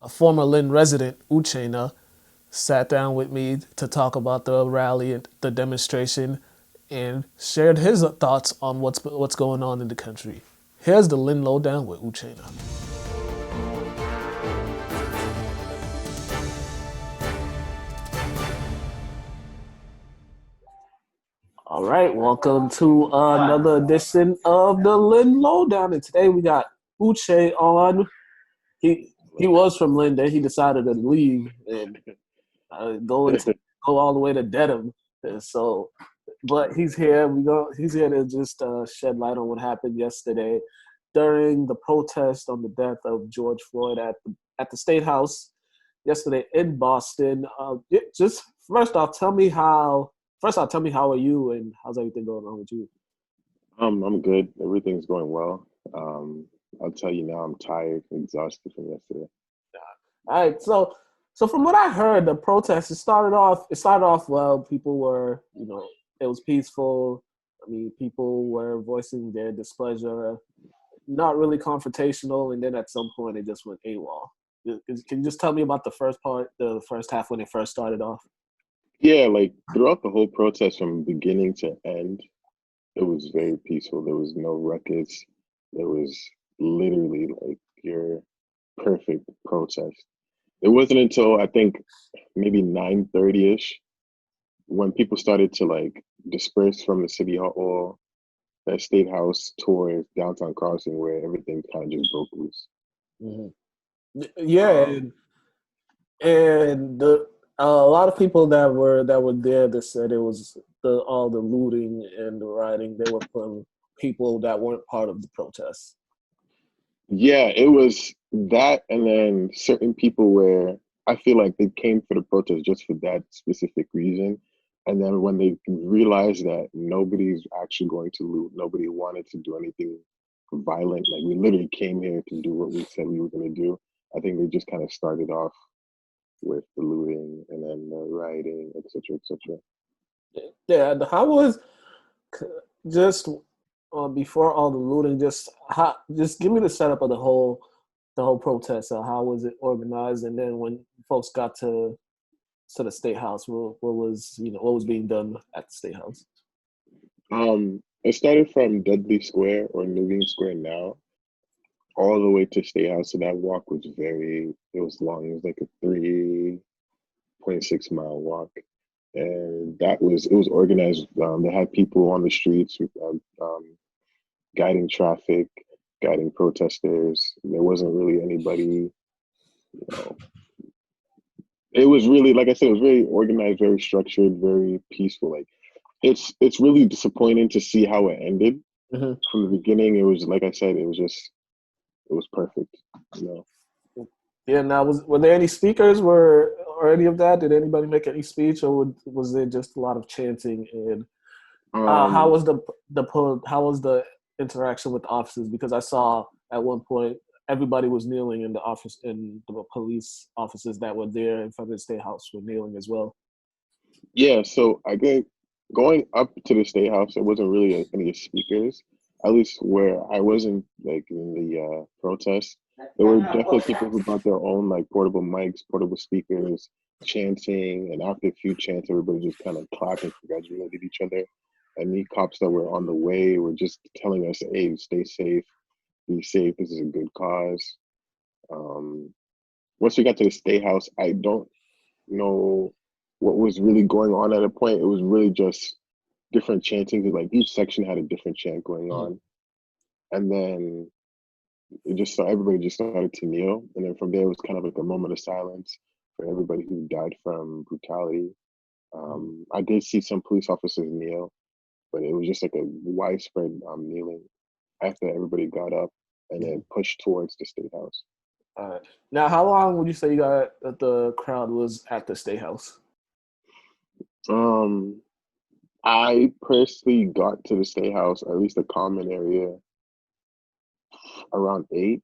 A former Lynn resident, Uchenna, sat down with me to talk about the rally and the demonstration, and shared his thoughts on what's going on in the country. Here's the Lynn Lowdown with Uchenna. All right, welcome to another edition of the Lynn Lowdown, and today we got Uche on. He was from Lynn, then he decided to leave and go all the way to Dedham. And so, but he's here. He's here to just shed light on what happened yesterday during the protest on the death of George Floyd at the State House yesterday in Boston. Just first off, tell me how are you, and how's everything going on with you? I'm good. Everything's going well. I'll tell you now, I'm tired and exhausted from yesterday. All right, so from what I heard, the protest it started off well. People were, you know, it was peaceful. I mean, people were voicing their displeasure, not really confrontational, and then at some point it just went AWOL. Can you just tell me about the first half when it first started off? Yeah, like throughout the whole protest from beginning to end, it was very peaceful. There was no ruckus. There was literally like your perfect protest. It wasn't until I think maybe 9:30ish when people started to like disperse from the city hall, that State House towards downtown Crossing, where everything kind of just broke loose. Mm-hmm. Yeah, and a lot of people that were there, they said it was all the looting and the rioting. They were from people that weren't part of the protests. Yeah, it was that, and then certain people where I feel like they came for the protest just for that specific reason. And then when they realized that nobody's actually going to loot, nobody wanted to do anything violent, like we literally came here to do what we said we were going to do, I think they just kind of started off with the looting and then the rioting, et cetera, et cetera. Yeah, how was just before all the looting? Just give me the setup of the whole protest. How was it organized, and then when folks got to the state house, what was being done at the state house? It started from Dudley Square or Newing Square now, all the way to State House. So that walk was it was long. It was like a 3.6 mile walk. And it was organized. They had people on the streets, guiding traffic, guiding protesters. There wasn't really anybody, you know, it was really, like I said, it was very organized, very structured, very peaceful. Like it's really disappointing to see how it ended. Mm-hmm. From the beginning, it was, like I said, it was perfect, you know. Yeah. Now, were there any speakers? Or any of that? Did anybody make any speech, or was there just a lot of chanting? And how Um, was the interaction with the officers? Because I saw at one point everybody was kneeling in the office, and the police officers that were there in front of the state house were kneeling as well. yeah, so I think going up to the State House, there wasn't really any speakers, at least where I wasn't like in the protest. There were definitely people who brought their own like portable mics, portable speakers, chanting, and after a few chants, everybody just kind of clapped and congratulated each other. And the cops that were on the way were just telling us, "Hey, stay safe, be safe. This is a good cause." Um, Once we got to the State House, I don't know what was really going on at a point. It was really just different chanting. 'Cause, like each section had a different chant going Mhm. on, and then everybody just started to kneel, and then from there it was kind of like a moment of silence for everybody who died from brutality. I did see some police officers kneel, but it was just like a widespread kneeling after everybody got up and then pushed towards the State House. All right. Now, how long would you say you got that the crowd was at the state house? Um, I personally got to the State House, at least the common area, around 8,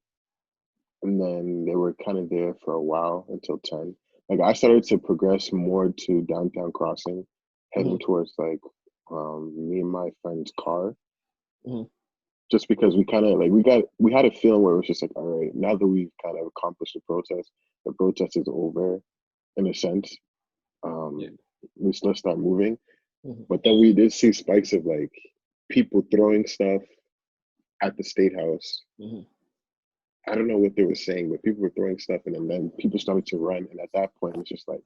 and then they were kind of there for a while until 10. Like I started to progress more to downtown crossing, heading Mm-hmm. towards like me and my friend's car, Mm-hmm. just because we kind of like we had a feeling where it was just like, all right, now that we've kind of accomplished the protest is over in a sense. Yeah. Let's start moving. Mm-hmm. But then we did see spikes of like people throwing stuff at the State House. Mm-hmm. I don't know what they were saying, but people were throwing stuff, and then people started to run. And at that point, it's just like,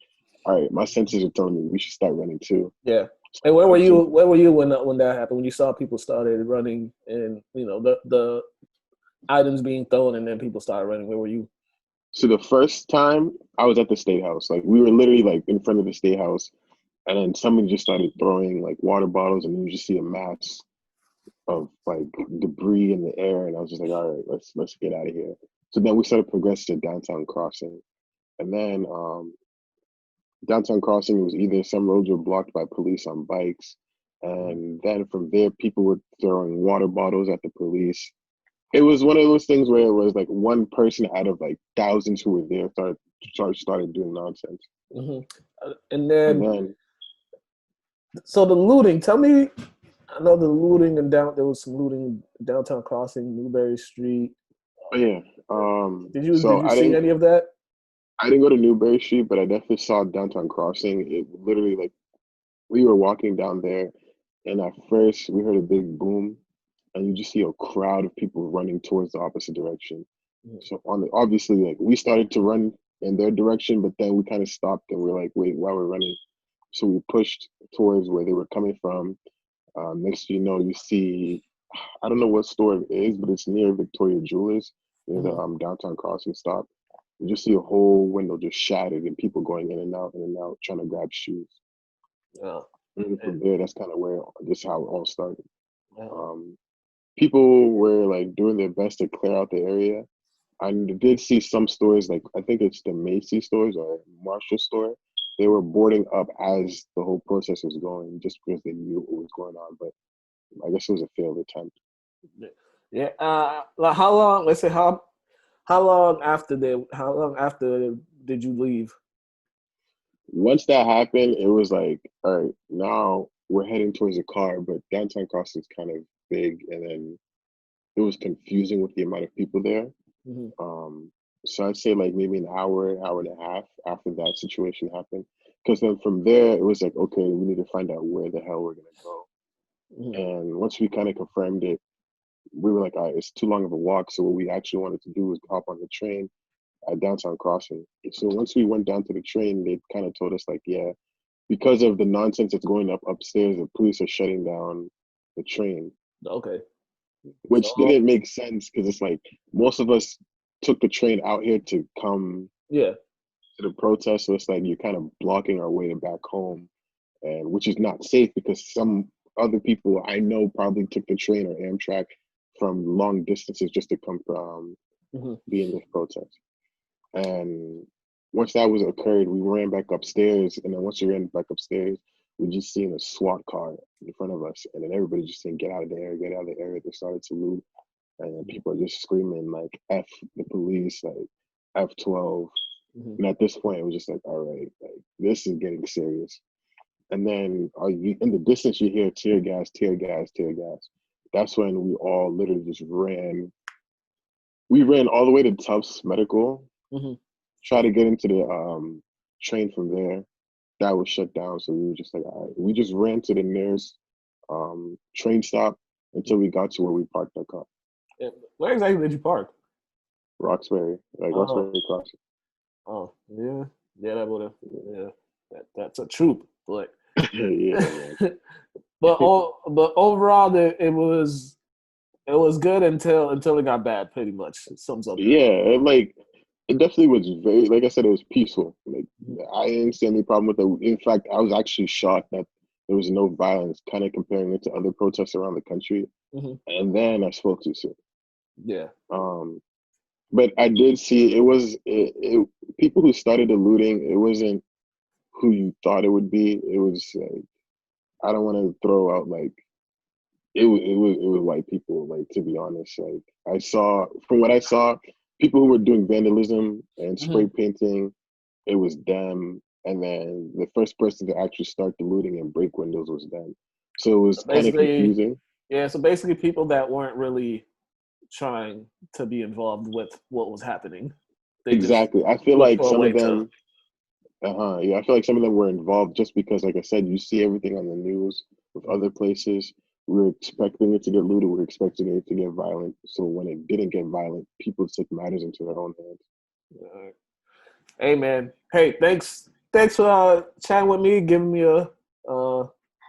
all right, my senses are telling me we should start running too. Yeah. So And where were pushed you? into- Where were you when that happened? When you saw people started running, and the items being thrown, and then people started running. Where were you? So the first time I was at the State House, like we were literally like in front of the State House, and then somebody just started throwing like water bottles, and you just see a mass of like debris in the air, and I was just like, all right, let's get out of here. So then we started progressing to downtown crossing, and then downtown crossing was either some roads were blocked by police on bikes, and then from there people were throwing water bottles at the police. It was one of those things where it was like one person out of like thousands who were there started doing nonsense. Mm-hmm. And And then, then so the looting. Tell me, I know the looting and there was some looting downtown crossing, Newberry Street. oh yeah, Did so you see any of that? I didn't go to Newberry Street, but I definitely saw downtown crossing. It literally like we were walking down there, and at first we heard a big boom, and you just see a crowd of people running towards the opposite direction. So obviously, like we started to run in their direction, but then we kind of stopped and we're like, wait, why we're running? So we pushed towards where they were coming from. Next thing you know, you see, I don't know what store it is, but it's near Victoria Jewelers, near the Mm-hmm. downtown crossing stop. You just see a whole window just shattered and people going in and out, trying to grab shoes. Yeah. And from And, there, that's kind of where this is how it all started. yeah. Um, People were like doing their best to clear out the area. I did see some stores, like I think it's the Macy stores or Marshall store. They were boarding up as the whole process was going, just because they knew what was going on. But I guess it was a failed attempt. Yeah. Like how long? Let's say how long after did you leave? Once that happened, it was like, all right, now we're heading towards a car, but downtown crossing is kind of big, and then it was confusing with the amount of people there. Mm-hmm. So I'd say like maybe an hour, hour and a half after that situation happened. Because then from there, it was like, okay, we need to find out where the hell we're going to go. Mm-hmm. And once we kind of confirmed it, we were like, all right, it's too long of a walk. So what we actually wanted to do was hop on the train at downtown crossing. So once we went down to the train, they kind of told us like, yeah, because of the nonsense that's going upstairs, the police are shutting down the train. Okay. Which didn't make sense because it's like most of us took the train out here to come to the protest. So it's like you're kind of blocking our way back home, and which is not safe because some other people I know probably took the train or Amtrak from long distances just to come from be in this protest. And once that was occurred, we ran back upstairs, and then once we ran back upstairs, we just seen a SWAT car in front of us, and then everybody just saying, "Get out of the area! Get out of the area!" They started to loot, and then people are just screaming like "F the police," like F12. And at this point, it was just like, all right, like this is getting serious. And then in the distance, you hear tear gas, tear gas, tear gas. That's when we all literally just ran. We ran all the way to Tufts Medical, try to get into the train from there. That was shut down, so we were just like, all right. We just ran to the nearest train stop until we got to where we parked our car. Where exactly did you park? Roxbury, Roxbury Crossing. Oh, that would have, that's a troop, but yeah. but overall, it was good until it got bad. Pretty much, it sums up. Yeah, it definitely was very, like I said, it was peaceful. Like I didn't see any problem with it. In fact, I was actually shocked that there was no violence, kind of comparing it to other protests around the country. And then I spoke too soon. Yeah. But I did see people who started the looting, it wasn't who you thought it would be. It was like, I don't want to throw out like it was white people, like, to be honest. Like from what I saw, people who were doing vandalism and spray painting, it was them. And then the first person to actually start the looting and break windows was them. So it was kind of confusing. Yeah, so basically people that weren't really trying to be involved with what was happening. Exactly. I feel like some of them I feel like some of them were involved just because, like I said, you see everything on the news with other places. We were expecting it to get looted. We were expecting it to get violent. So when it didn't get violent, people took matters into their own hands. Hey, man. Hey, thanks for chatting with me, giving me a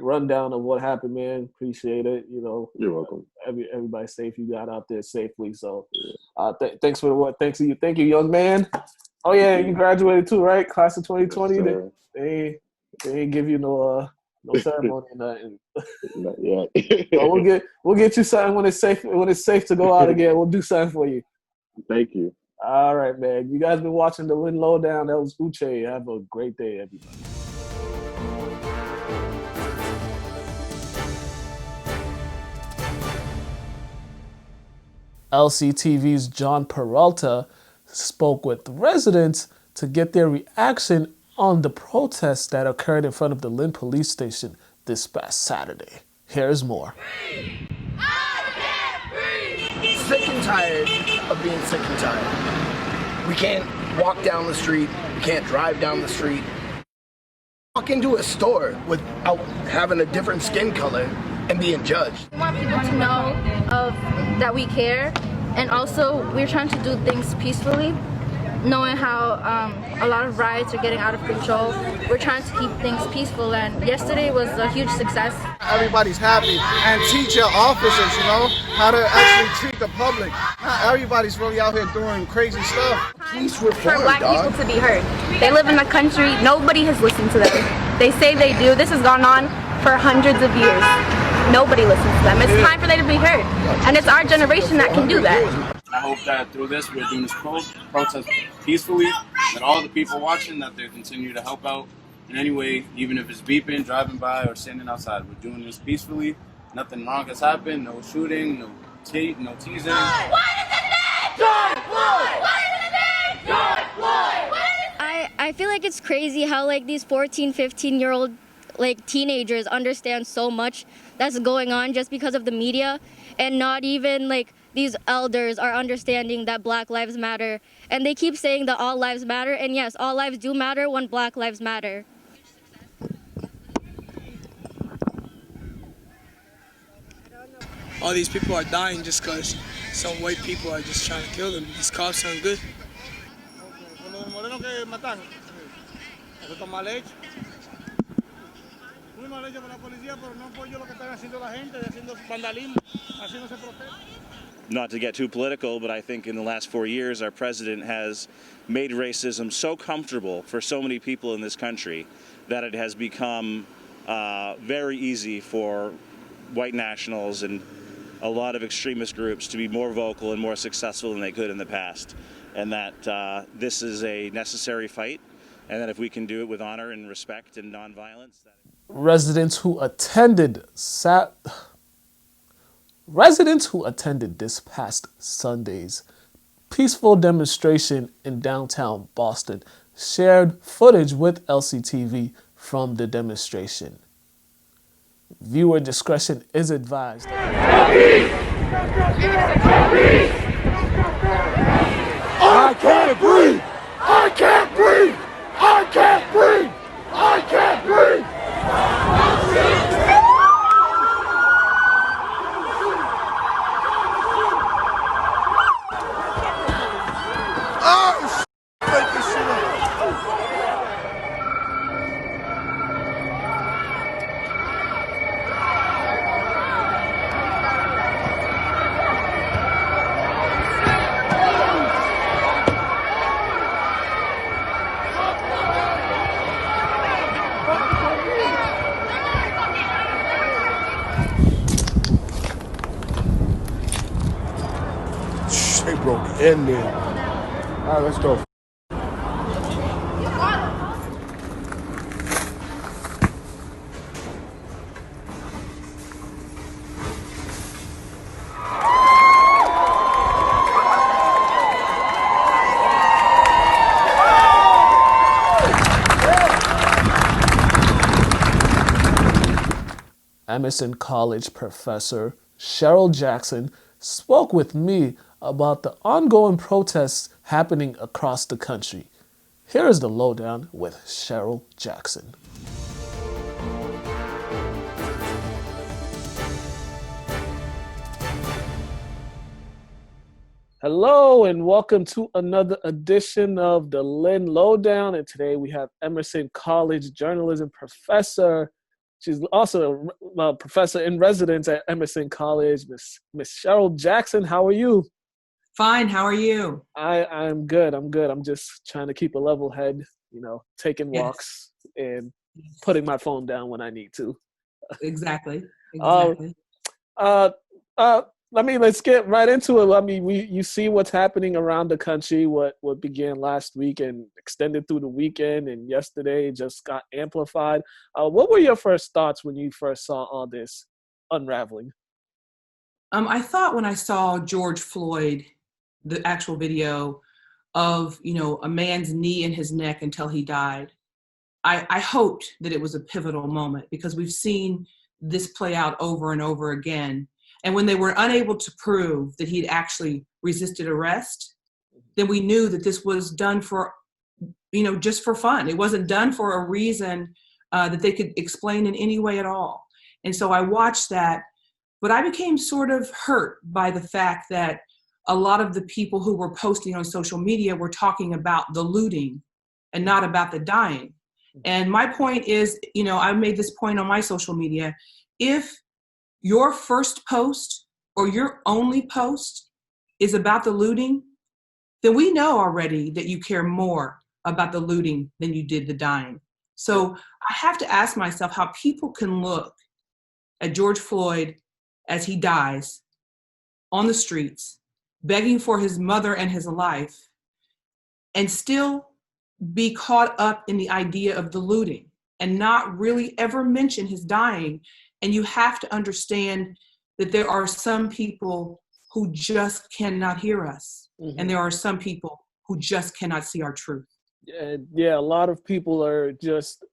rundown of what happened, man. Appreciate it. You're welcome. Everybody's safe. You got out there safely. So thanks for what. Thank you, young man. Oh yeah, you graduated too, right? Class of 2020. Yes, they ain't give you no ceremony or nothing. Not yet. So we'll get you something when it's safe to go out again. We'll do something for you. Thank you. All right, man. You guys been watching the Lynn Lowdown. That was Uche. Have a great day, everybody. LCTV's John Peralta spoke with residents to get their reaction on the protests that occurred in front of the Lynn Police Station this past Saturday. Here's more. Sick and tired of being sick and tired. We can't walk down the street. We can't drive down the street. Walk into a store without having a different skin color and being judged. We want people to know that we care, and also we're trying to do things peacefully, knowing how a lot of riots are getting out of control. We're trying to keep things peaceful, and yesterday was a huge success. Everybody's happy, and teach your officers, how to actually treat the public. Not everybody's really out here doing crazy stuff. Police reform, for black people to be heard. They live in the country. Nobody has listened to them. They say they do. This has gone on for hundreds of years. Nobody listens to them. It's time for them to be heard, and it's our generation that can do that. I hope that through this, we're doing this protest peacefully, that all the people watching, that they continue to help out in any way, even if it's beeping, driving by, or standing outside. We're doing this peacefully. Nothing wrong has happened. No shooting, no teasing. What is the name? George Floyd! What is the name? George Floyd! I feel like it's crazy how these 14, 15-year-old like teenagers understand so much that's going on just because of the media, and not even like these elders are understanding that Black Lives Matter. And they keep saying that all lives matter, and yes, all lives do matter when Black Lives matter. All these people are dying just because some white people are just trying to kill them. These cops aren't good. Not to get too political, but I think in the last 4 years, our president has made racism so comfortable for so many people in this country that it has become very easy for white nationals and a lot of extremist groups to be more vocal and more successful than they could in the past. And that this is a necessary fight, and that if we can do it with honor and respect and nonviolence. Residents who attended this past Sunday's peaceful demonstration in downtown Boston shared footage with LCTV from the demonstration. Viewer discretion is advised. I can't breathe! I can't breathe! I can't breathe! I can't breathe! Oh, make this shit up. They broke in there. All right, let's go. Emerson College professor Cheryl Jackson spoke with me about the ongoing protests happening across the country. Here is the lowdown with Cheryl Jackson. Hello and welcome to another edition of the Lynn Lowdown. And today we have Emerson College journalism professor. She's also a professor in residence at Emerson College, Miss Cheryl Jackson. How are you? Fine. How are you? I'm good. I'm just trying to keep a level head, taking walks and putting my phone down when I need to. Exactly. Let's get right into it. You see what's happening around the country, what began last week and extended through the weekend, and yesterday just got amplified. What were your first thoughts when you first saw all this unraveling? I thought when I saw George Floyd, the actual video of, a man's knee in his neck until he died, I hoped that it was a pivotal moment, because we've seen this play out over and over again. And when they were unable to prove that he'd actually resisted arrest, then we knew that this was done for, just for fun. It wasn't done for a reason that they could explain in any way at all. And so I watched that, but I became sort of hurt by the fact that a lot of the people who were posting on social media were talking about the looting and not about the dying. And my point is, I made this point on my social media. If your first post or your only post is about the looting, then we know already that you care more about the looting than you did the dying. So I have to ask myself how people can look at George Floyd as he dies on the streets, begging for his mother and his life, and still be caught up in the idea of the looting and not really ever mention his dying. And you have to understand that there are some people who just cannot hear us. Mm-hmm. And there are some people who just cannot see our truth. Yeah, a lot of people are just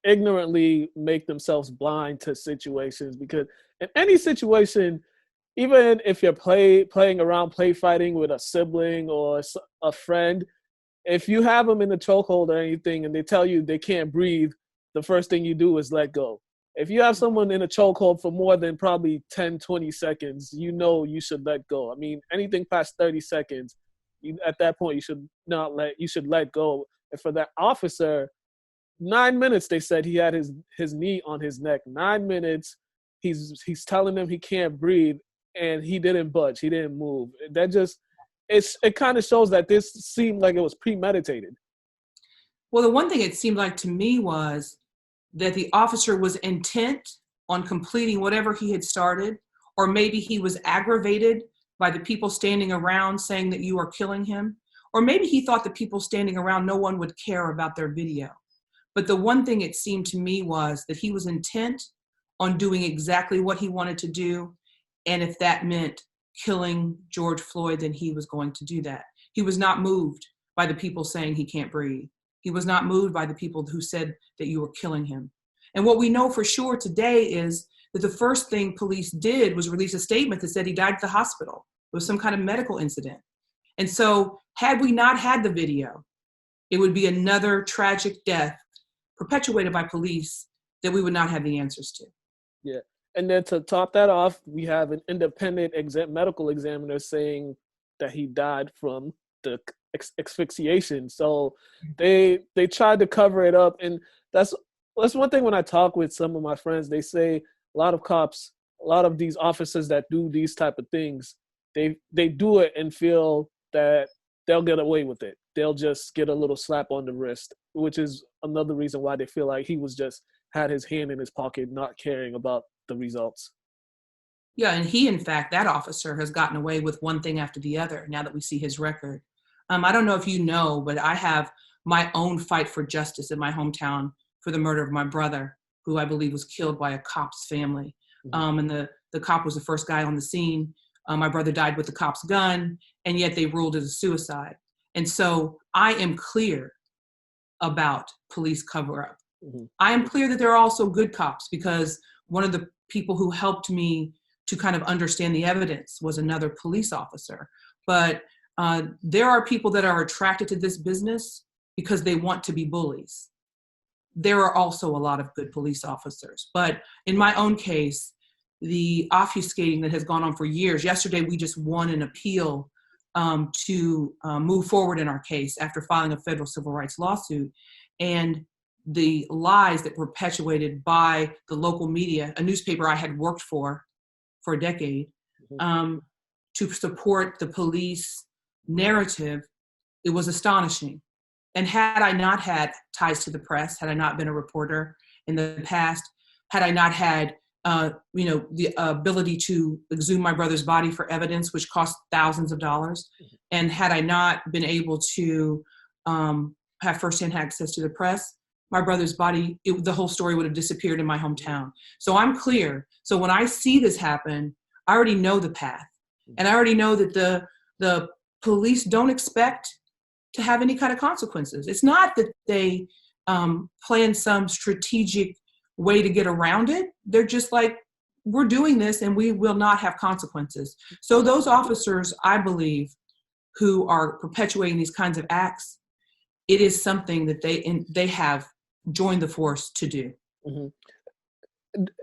ignorantly make themselves blind to situations, because in any situation, even if you're playing around, play fighting with a sibling or a friend, if you have them in the chokehold or anything and they tell you they can't breathe, the first thing you do is let go. If you have someone in a chokehold for more than probably 10, 20 seconds, you should let go. I mean, anything past 30 seconds, at that point, you should let go. And for that officer, 9 minutes, they said he had his knee on his neck. 9 minutes, he's telling them he can't breathe, and he didn't budge. He didn't move. It kind of shows that this seemed like it was premeditated. Well, the one thing it seemed like to me was that the officer was intent on completing whatever he had started, or maybe he was aggravated by the people standing around saying that you are killing him, or maybe he thought the people standing around, no one would care about their video. But the one thing it seemed to me was that he was intent on doing exactly what he wanted to do, and if that meant killing George Floyd, then he was going to do that. He was not moved by the people saying he can't breathe. He was not moved by the people who said that you were killing him. And what we know for sure today is that the first thing police did was release a statement that said he died at the hospital. It was some kind of medical incident. And so had we not had the video, it would be another tragic death perpetuated by police that we would not have the answers to. Yeah. And then to top that off, we have an independent medical examiner saying that he died from the asphyxiation. So they tried to cover it up. And that's one thing when I talk with some of my friends, they say a lot of cops, a lot of these officers that do these type of things, they do it and feel that they'll get away with it. They'll just get a little slap on the wrist, which is another reason why they feel like he was just had his hand in his pocket, not caring about the results. Yeah, and he, in fact, that officer has gotten away with one thing after the other now that we see his record. I don't know if you know, but I have my own fight for justice in my hometown for the murder of my brother, who I believe was killed by a cop's family. And the cop was the first guy on the scene. My brother died with the cop's gun, and yet they ruled it a suicide. And so I am clear about police cover-up. I am clear that there are also good cops, because one of the people who helped me to kind of understand the evidence was another police officer. But there are people that are attracted to this business because they want to be bullies. There are also a lot of good police officers. But in my own case, the obfuscating that has gone on for years, yesterday we just won an appeal to move forward in our case after filing a federal civil rights lawsuit. And the lies that were perpetuated by the local media, a newspaper I had worked for a decade, to support the police narrative, it was astonishing. And had I not had ties to the press, had I not been a reporter in the past, had I not had the ability to exhume my brother's body for evidence, which cost thousands of dollars, and had I not been able to have firsthand access to the press, my brother's body, the whole story would have disappeared in my hometown. So I'm clear. So when I see this happen, I already know the path. And I already know that the police don't expect to have any kind of consequences. It's not that they plan some strategic way to get around it. They're just like, we're doing this and we will not have consequences. So those officers, I believe, who are perpetuating these kinds of acts, it is something that they have joined the force to do.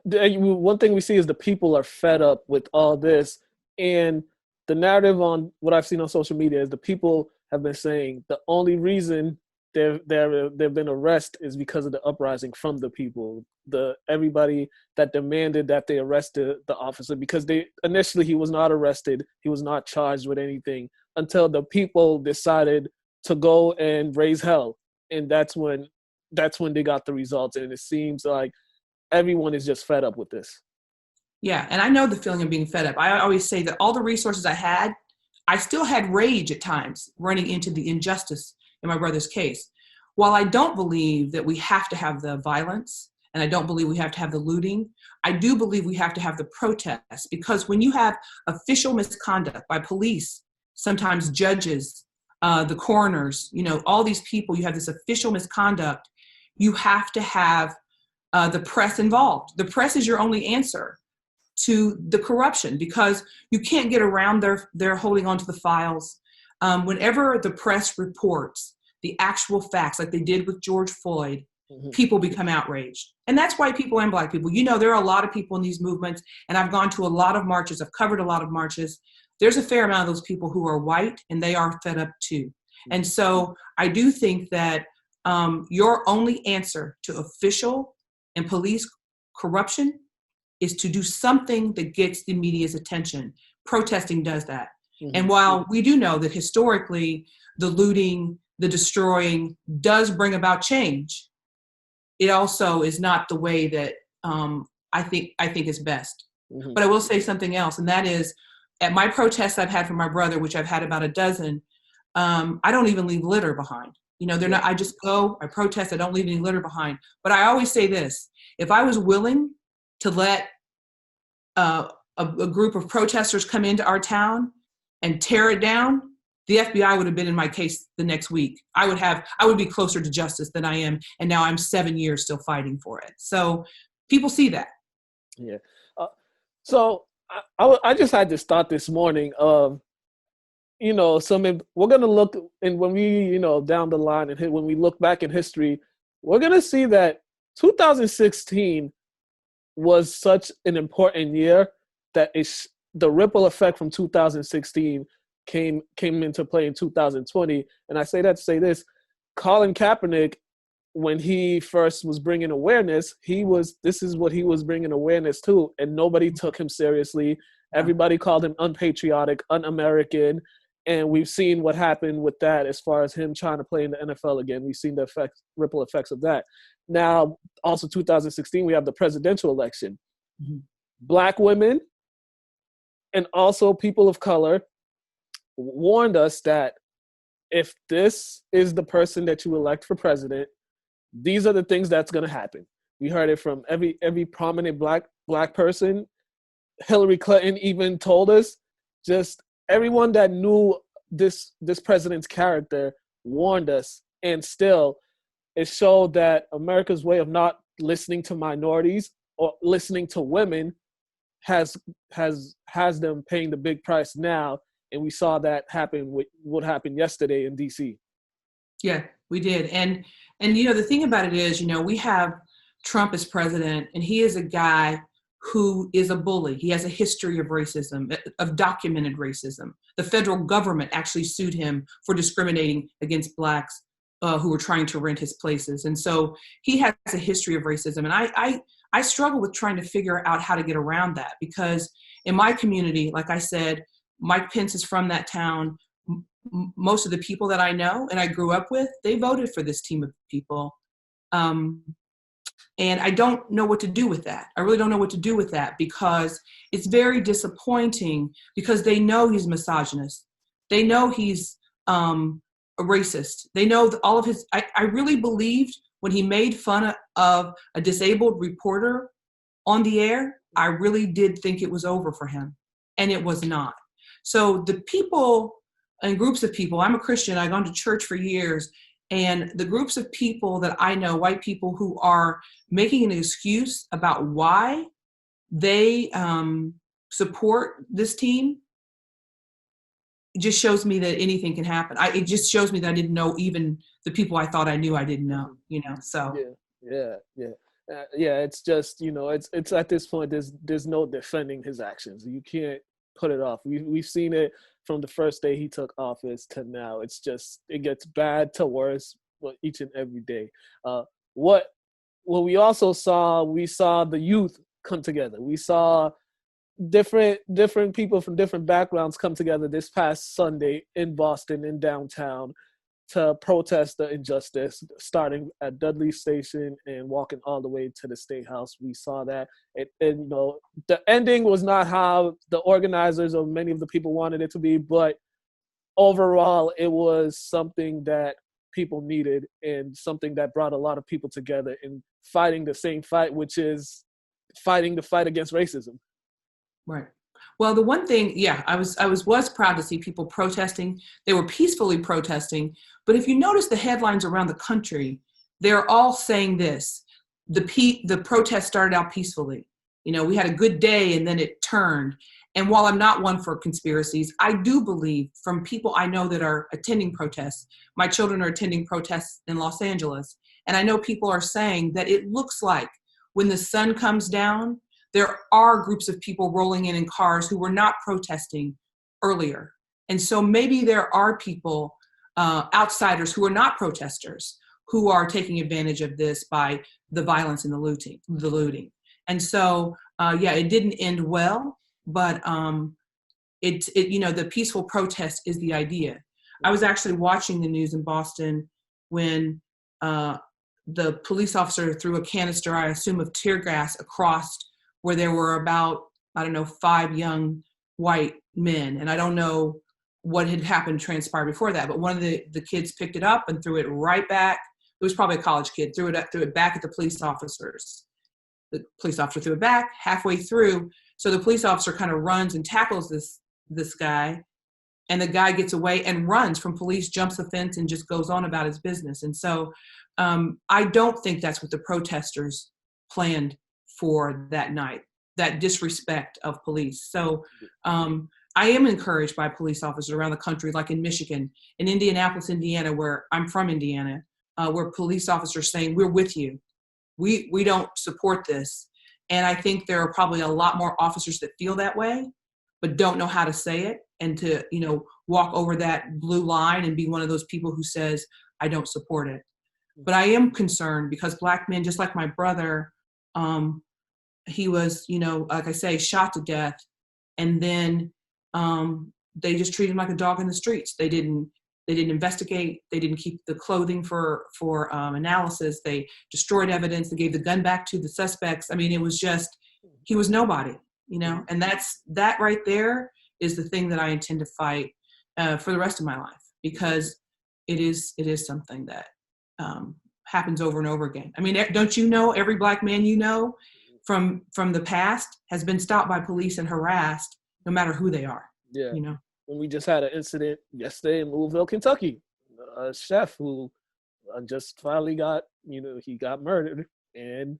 One thing we see is the people are fed up with all this, and the narrative on what I've seen on social media is the people have been saying the only reason they've been arrested is because of the uprising from the people, everybody that demanded that they arrested the officer, because initially he was not arrested, he was not charged with anything until the people decided to go and raise hell, and that's when they got the results. And it seems like everyone is just fed up with this. Yeah, and I know the feeling of being fed up. I always say that all the resources I had, I still had rage at times running into the injustice in my brother's case. While I don't believe that we have to have the violence, and I don't believe we have to have the looting, I do believe we have to have the protests, because when you have official misconduct by police, sometimes judges, the coroners, all these people, you have this official misconduct, you have to have the press involved. The press is your only answer to the corruption, because you can't get around their holding onto the files. Whenever the press reports the actual facts, like they did with George Floyd, people become outraged. And that's white people and black people. You know, there are a lot of people in these movements, and I've gone to a lot of marches. I've covered a lot of marches. There's a fair amount of those people who are white, and they are fed up too. And so I do think that your only answer to official and police corruption is to do something that gets the media's attention. Protesting does that. And while we do know that historically the looting, the destroying does bring about change, it also is not the way that I think is best. But I will say something else, and that is, at my protests I've had for my brother, which I've had about a dozen, I don't even leave litter behind. You know, they're not. I just go, I protest, I don't leave any litter behind. But I always say this: if I was willing to let a group of protesters come into our town and tear it down, the FBI would have been in my case the next week. I would be closer to justice than I am, and now I'm 7 years still fighting for it. So people see that. Yeah. So I just had this thought this morning of, you know, we're going to look, and when we, you know, down the line and when we look back in history, we're going to see that 2016 was such an important year that the ripple effect from 2016 came into play in 2020. And I say that to say this: Colin Kaepernick, when he first was bringing awareness, this is what he was bringing awareness to, and nobody took him seriously. Everybody called him unpatriotic, un-American, and we've seen what happened with that as far as him trying to play in the NFL again. We've seen the ripple effects of that. Now, also 2016, we have the presidential election. Black women and also people of color warned us that if this is the person that you elect for president, these are the things that's going to happen. We heard it from every prominent black person. Hillary Clinton even told us. Just everyone that knew this president's character warned us, and still it showed that America's way of not listening to minorities or listening to women has them paying the big price now. And we saw that happen with what happened yesterday in DC. Yeah, we did. And you know, the thing about it is, you know, we have Trump as president, and he is a guy who is a bully. He has a history of racism, of documented racism. The federal government actually sued him for discriminating against blacks who were trying to rent his places. And so he has a history of racism. And I struggle with trying to figure out how to get around that, because in my community, like I said, Mike Pence is from that town. Most of the people that I know and I grew up with, they voted for this team of people. And I don't know what to do with that. I really don't know what to do with that, because it's very disappointing, because they know he's misogynist. They know he's a racist. They know all of his, I really believed when he made fun of a disabled reporter on the air, I really did think it was over for him, and it was not. So the people and groups of people, I'm a Christian, I've gone to church for years, and the groups of people that I know, white people who are making an excuse about why they support this team, it just shows me that anything can happen. It just shows me that I didn't know even the people I thought I knew I didn't know, you know, so. Yeah. It's just, you know, it's at this point, there's no defending his actions. You can't put it off. We've seen it from the first day he took office to now. It's just, it gets bad to worse each and every day. What we also saw, we saw the youth come together. We saw different people from different backgrounds come together this past Sunday in Boston, in downtown, to protest the injustice, starting at Dudley Station and walking all the way to the State House. We saw that. And you know, the ending was not how the organizers or many of the people wanted it to be, but overall, it was something that people needed and something that brought a lot of people together in fighting the same fight, which is fighting the fight against racism. Right. Well, the one thing, I was proud to see people protesting. They were peacefully protesting. But if you notice the headlines around the country, they're all saying this. The protest started out peacefully. You know, we had a good day and then it turned. And while I'm not one for conspiracies, I do believe from people I know that are attending protests, my children are attending protests in Los Angeles, and I know people are saying that it looks like when the sun comes down, there are groups of people rolling in cars who were not protesting earlier. And so maybe there are people, outsiders who are not protesters, who are taking advantage of this by the violence and the looting. And so, yeah, it didn't end well, but the peaceful protest is the idea. I was actually watching the news in Boston when the police officer threw a canister, I assume of tear gas, across where there were about, 5 young white men. And I don't know what had happened, transpired before that, but one of the kids picked it up and threw it right back. It was probably a college kid, threw it back at the police officers. The police officer threw it back halfway through. So the police officer kind of runs and tackles this guy, and the guy gets away and runs from police, jumps the fence, and just goes on about his business. And so I don't think that's what the protesters planned for that night, that disrespect of police. So I am encouraged by police officers around the country, like in Michigan, in Indianapolis, Indiana, where I'm from, Indiana, where police officers saying, we're with you. We don't support this. And I think there are probably a lot more officers that feel that way, but don't know how to say it and to, walk over that blue line and be one of those people who says, I don't support it. But I am concerned because Black men, just like my brother, he was, like I say, shot to death. And then they just treated him like a dog in the streets. They didn't investigate. They didn't keep the clothing for analysis. They destroyed evidence. They gave the gun back to the suspects. I mean, it was just, he was nobody, and that right there is the thing that I intend to fight for the rest of my life, because it is something that happens over and over again. I mean, don't you know every Black man from the past has been stopped by police and harassed, no matter who they are. Yeah. When we just had an incident yesterday in Louisville, Kentucky, a chef who just finally got, he got murdered, and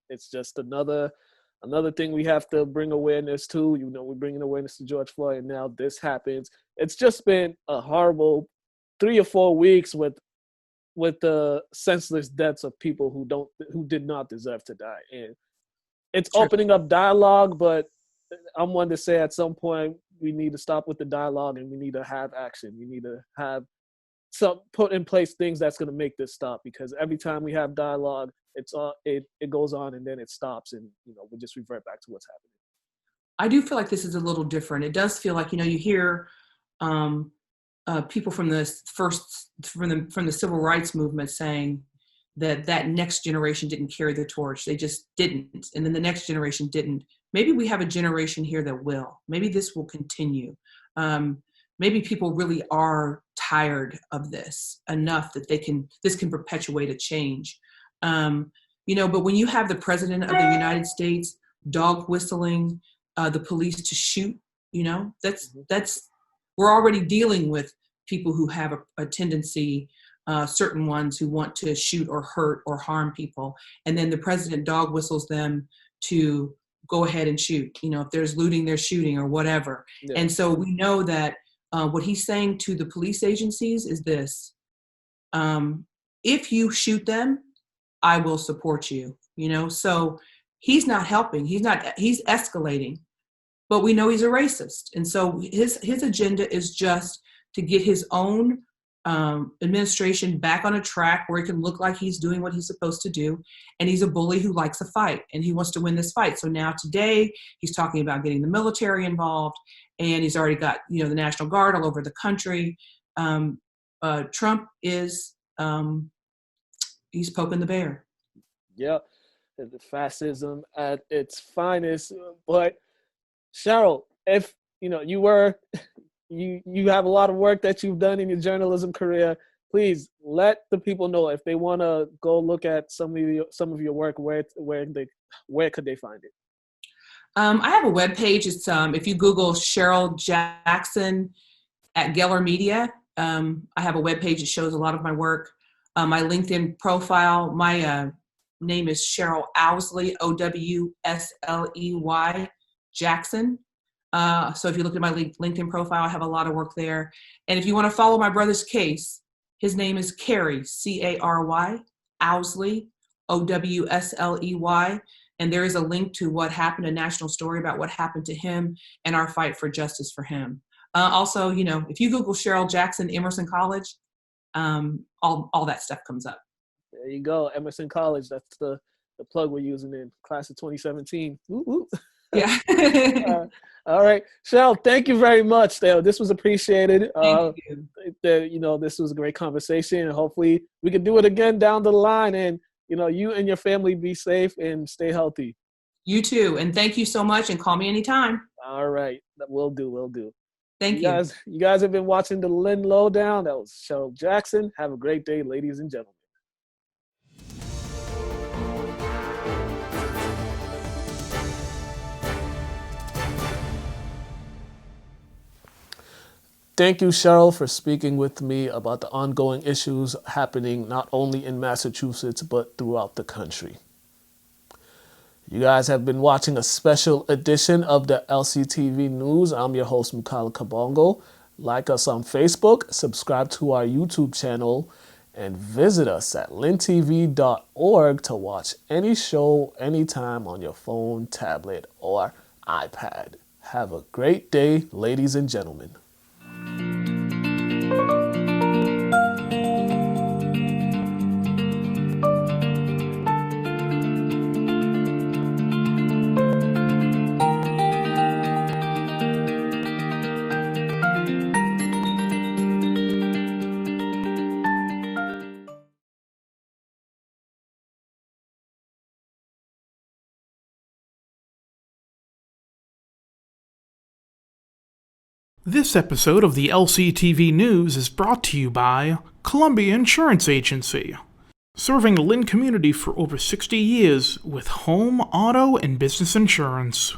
it's just another thing we have to bring awareness to. We're bringing awareness to George Floyd, and now this happens. It's just been a horrible 3 or 4 weeks with the senseless deaths of people who did not deserve to die, and it's opening up dialogue. But I'm one to say at some point we need to stop with the dialogue and we need to have action. We need to have put in place things that's going to make this stop, because every time we have dialogue, it goes on and then it stops, and we just revert back to what's happening. I do feel like this is a little different. It does feel like, you hear people from the civil rights movement saying that next generation didn't carry the torch. They just didn't. And then the next generation didn't. Maybe we have a generation here that will. Maybe this will continue. Maybe people really are tired of this enough that this can perpetuate a change. But when you have the president of the United States dog whistling the police to shoot, that's we're already dealing with people who have a tendency, certain ones who want to shoot or hurt or harm people. And then the president dog whistles them to go ahead and shoot. If there's looting, there's shooting or whatever. Yeah. And so we know that what he's saying to the police agencies is this: if you shoot them, I will support you. So he's not helping. He's escalating, but we know he's a racist. And so his agenda is just to get his own administration back on a track where it can look like he's doing what he's supposed to do. And he's a bully who likes a fight, and he wants to win this fight. So now today he's talking about getting the military involved, and he's already got, the National Guard all over the country. Trump is, he's poking the bear. Yeah, the fascism at its finest. But Cheryl, if you have a lot of work that you've done in your journalism career, please let the people know if they want to go look at some of your work, where could they find it? I have a webpage. It's if you Google Cheryl Jackson at Geller Media, I have a webpage that shows a lot of my work. My LinkedIn profile, my name is Cheryl Owsley, Owsley Jackson. So if you look at my LinkedIn profile, I have a lot of work there. And if you want to follow my brother's case, his name is Cary, Cary, Owsley, Owsley. And there is a link to what happened, a national story about what happened to him and our fight for justice for him. Also, you know, if you Google Cheryl Jackson, Emerson College, all that stuff comes up. There you go, Emerson College. That's the plug we're using in class of 2017. Woo, woo. Yeah. All right, Cheryl, thank you very much. This was appreciated. Thank you. You know, this was a great conversation, and hopefully we can do it again down the line. And you know, you and your family be safe and stay healthy. You too, and thank you so much. And call me anytime. All right, will do. Thank you. You guys have been watching the Lynn Lowdown. That was Cheryl Jackson. Have a great day, ladies and gentlemen. Thank you, Cheryl, for speaking with me about the ongoing issues happening not only in Massachusetts, but throughout the country. You guys have been watching a special edition of the LCTV News. I'm your host, Mukala Kabongo. Like us on Facebook, subscribe to our YouTube channel, and visit us at lyntv.org to watch any show anytime on your phone, tablet, or iPad. Have a great day, ladies and gentlemen. This episode of the LCTV News is brought to you by Columbia Insurance Agency, serving the Lynn community for over 60 years with home, auto, and business insurance.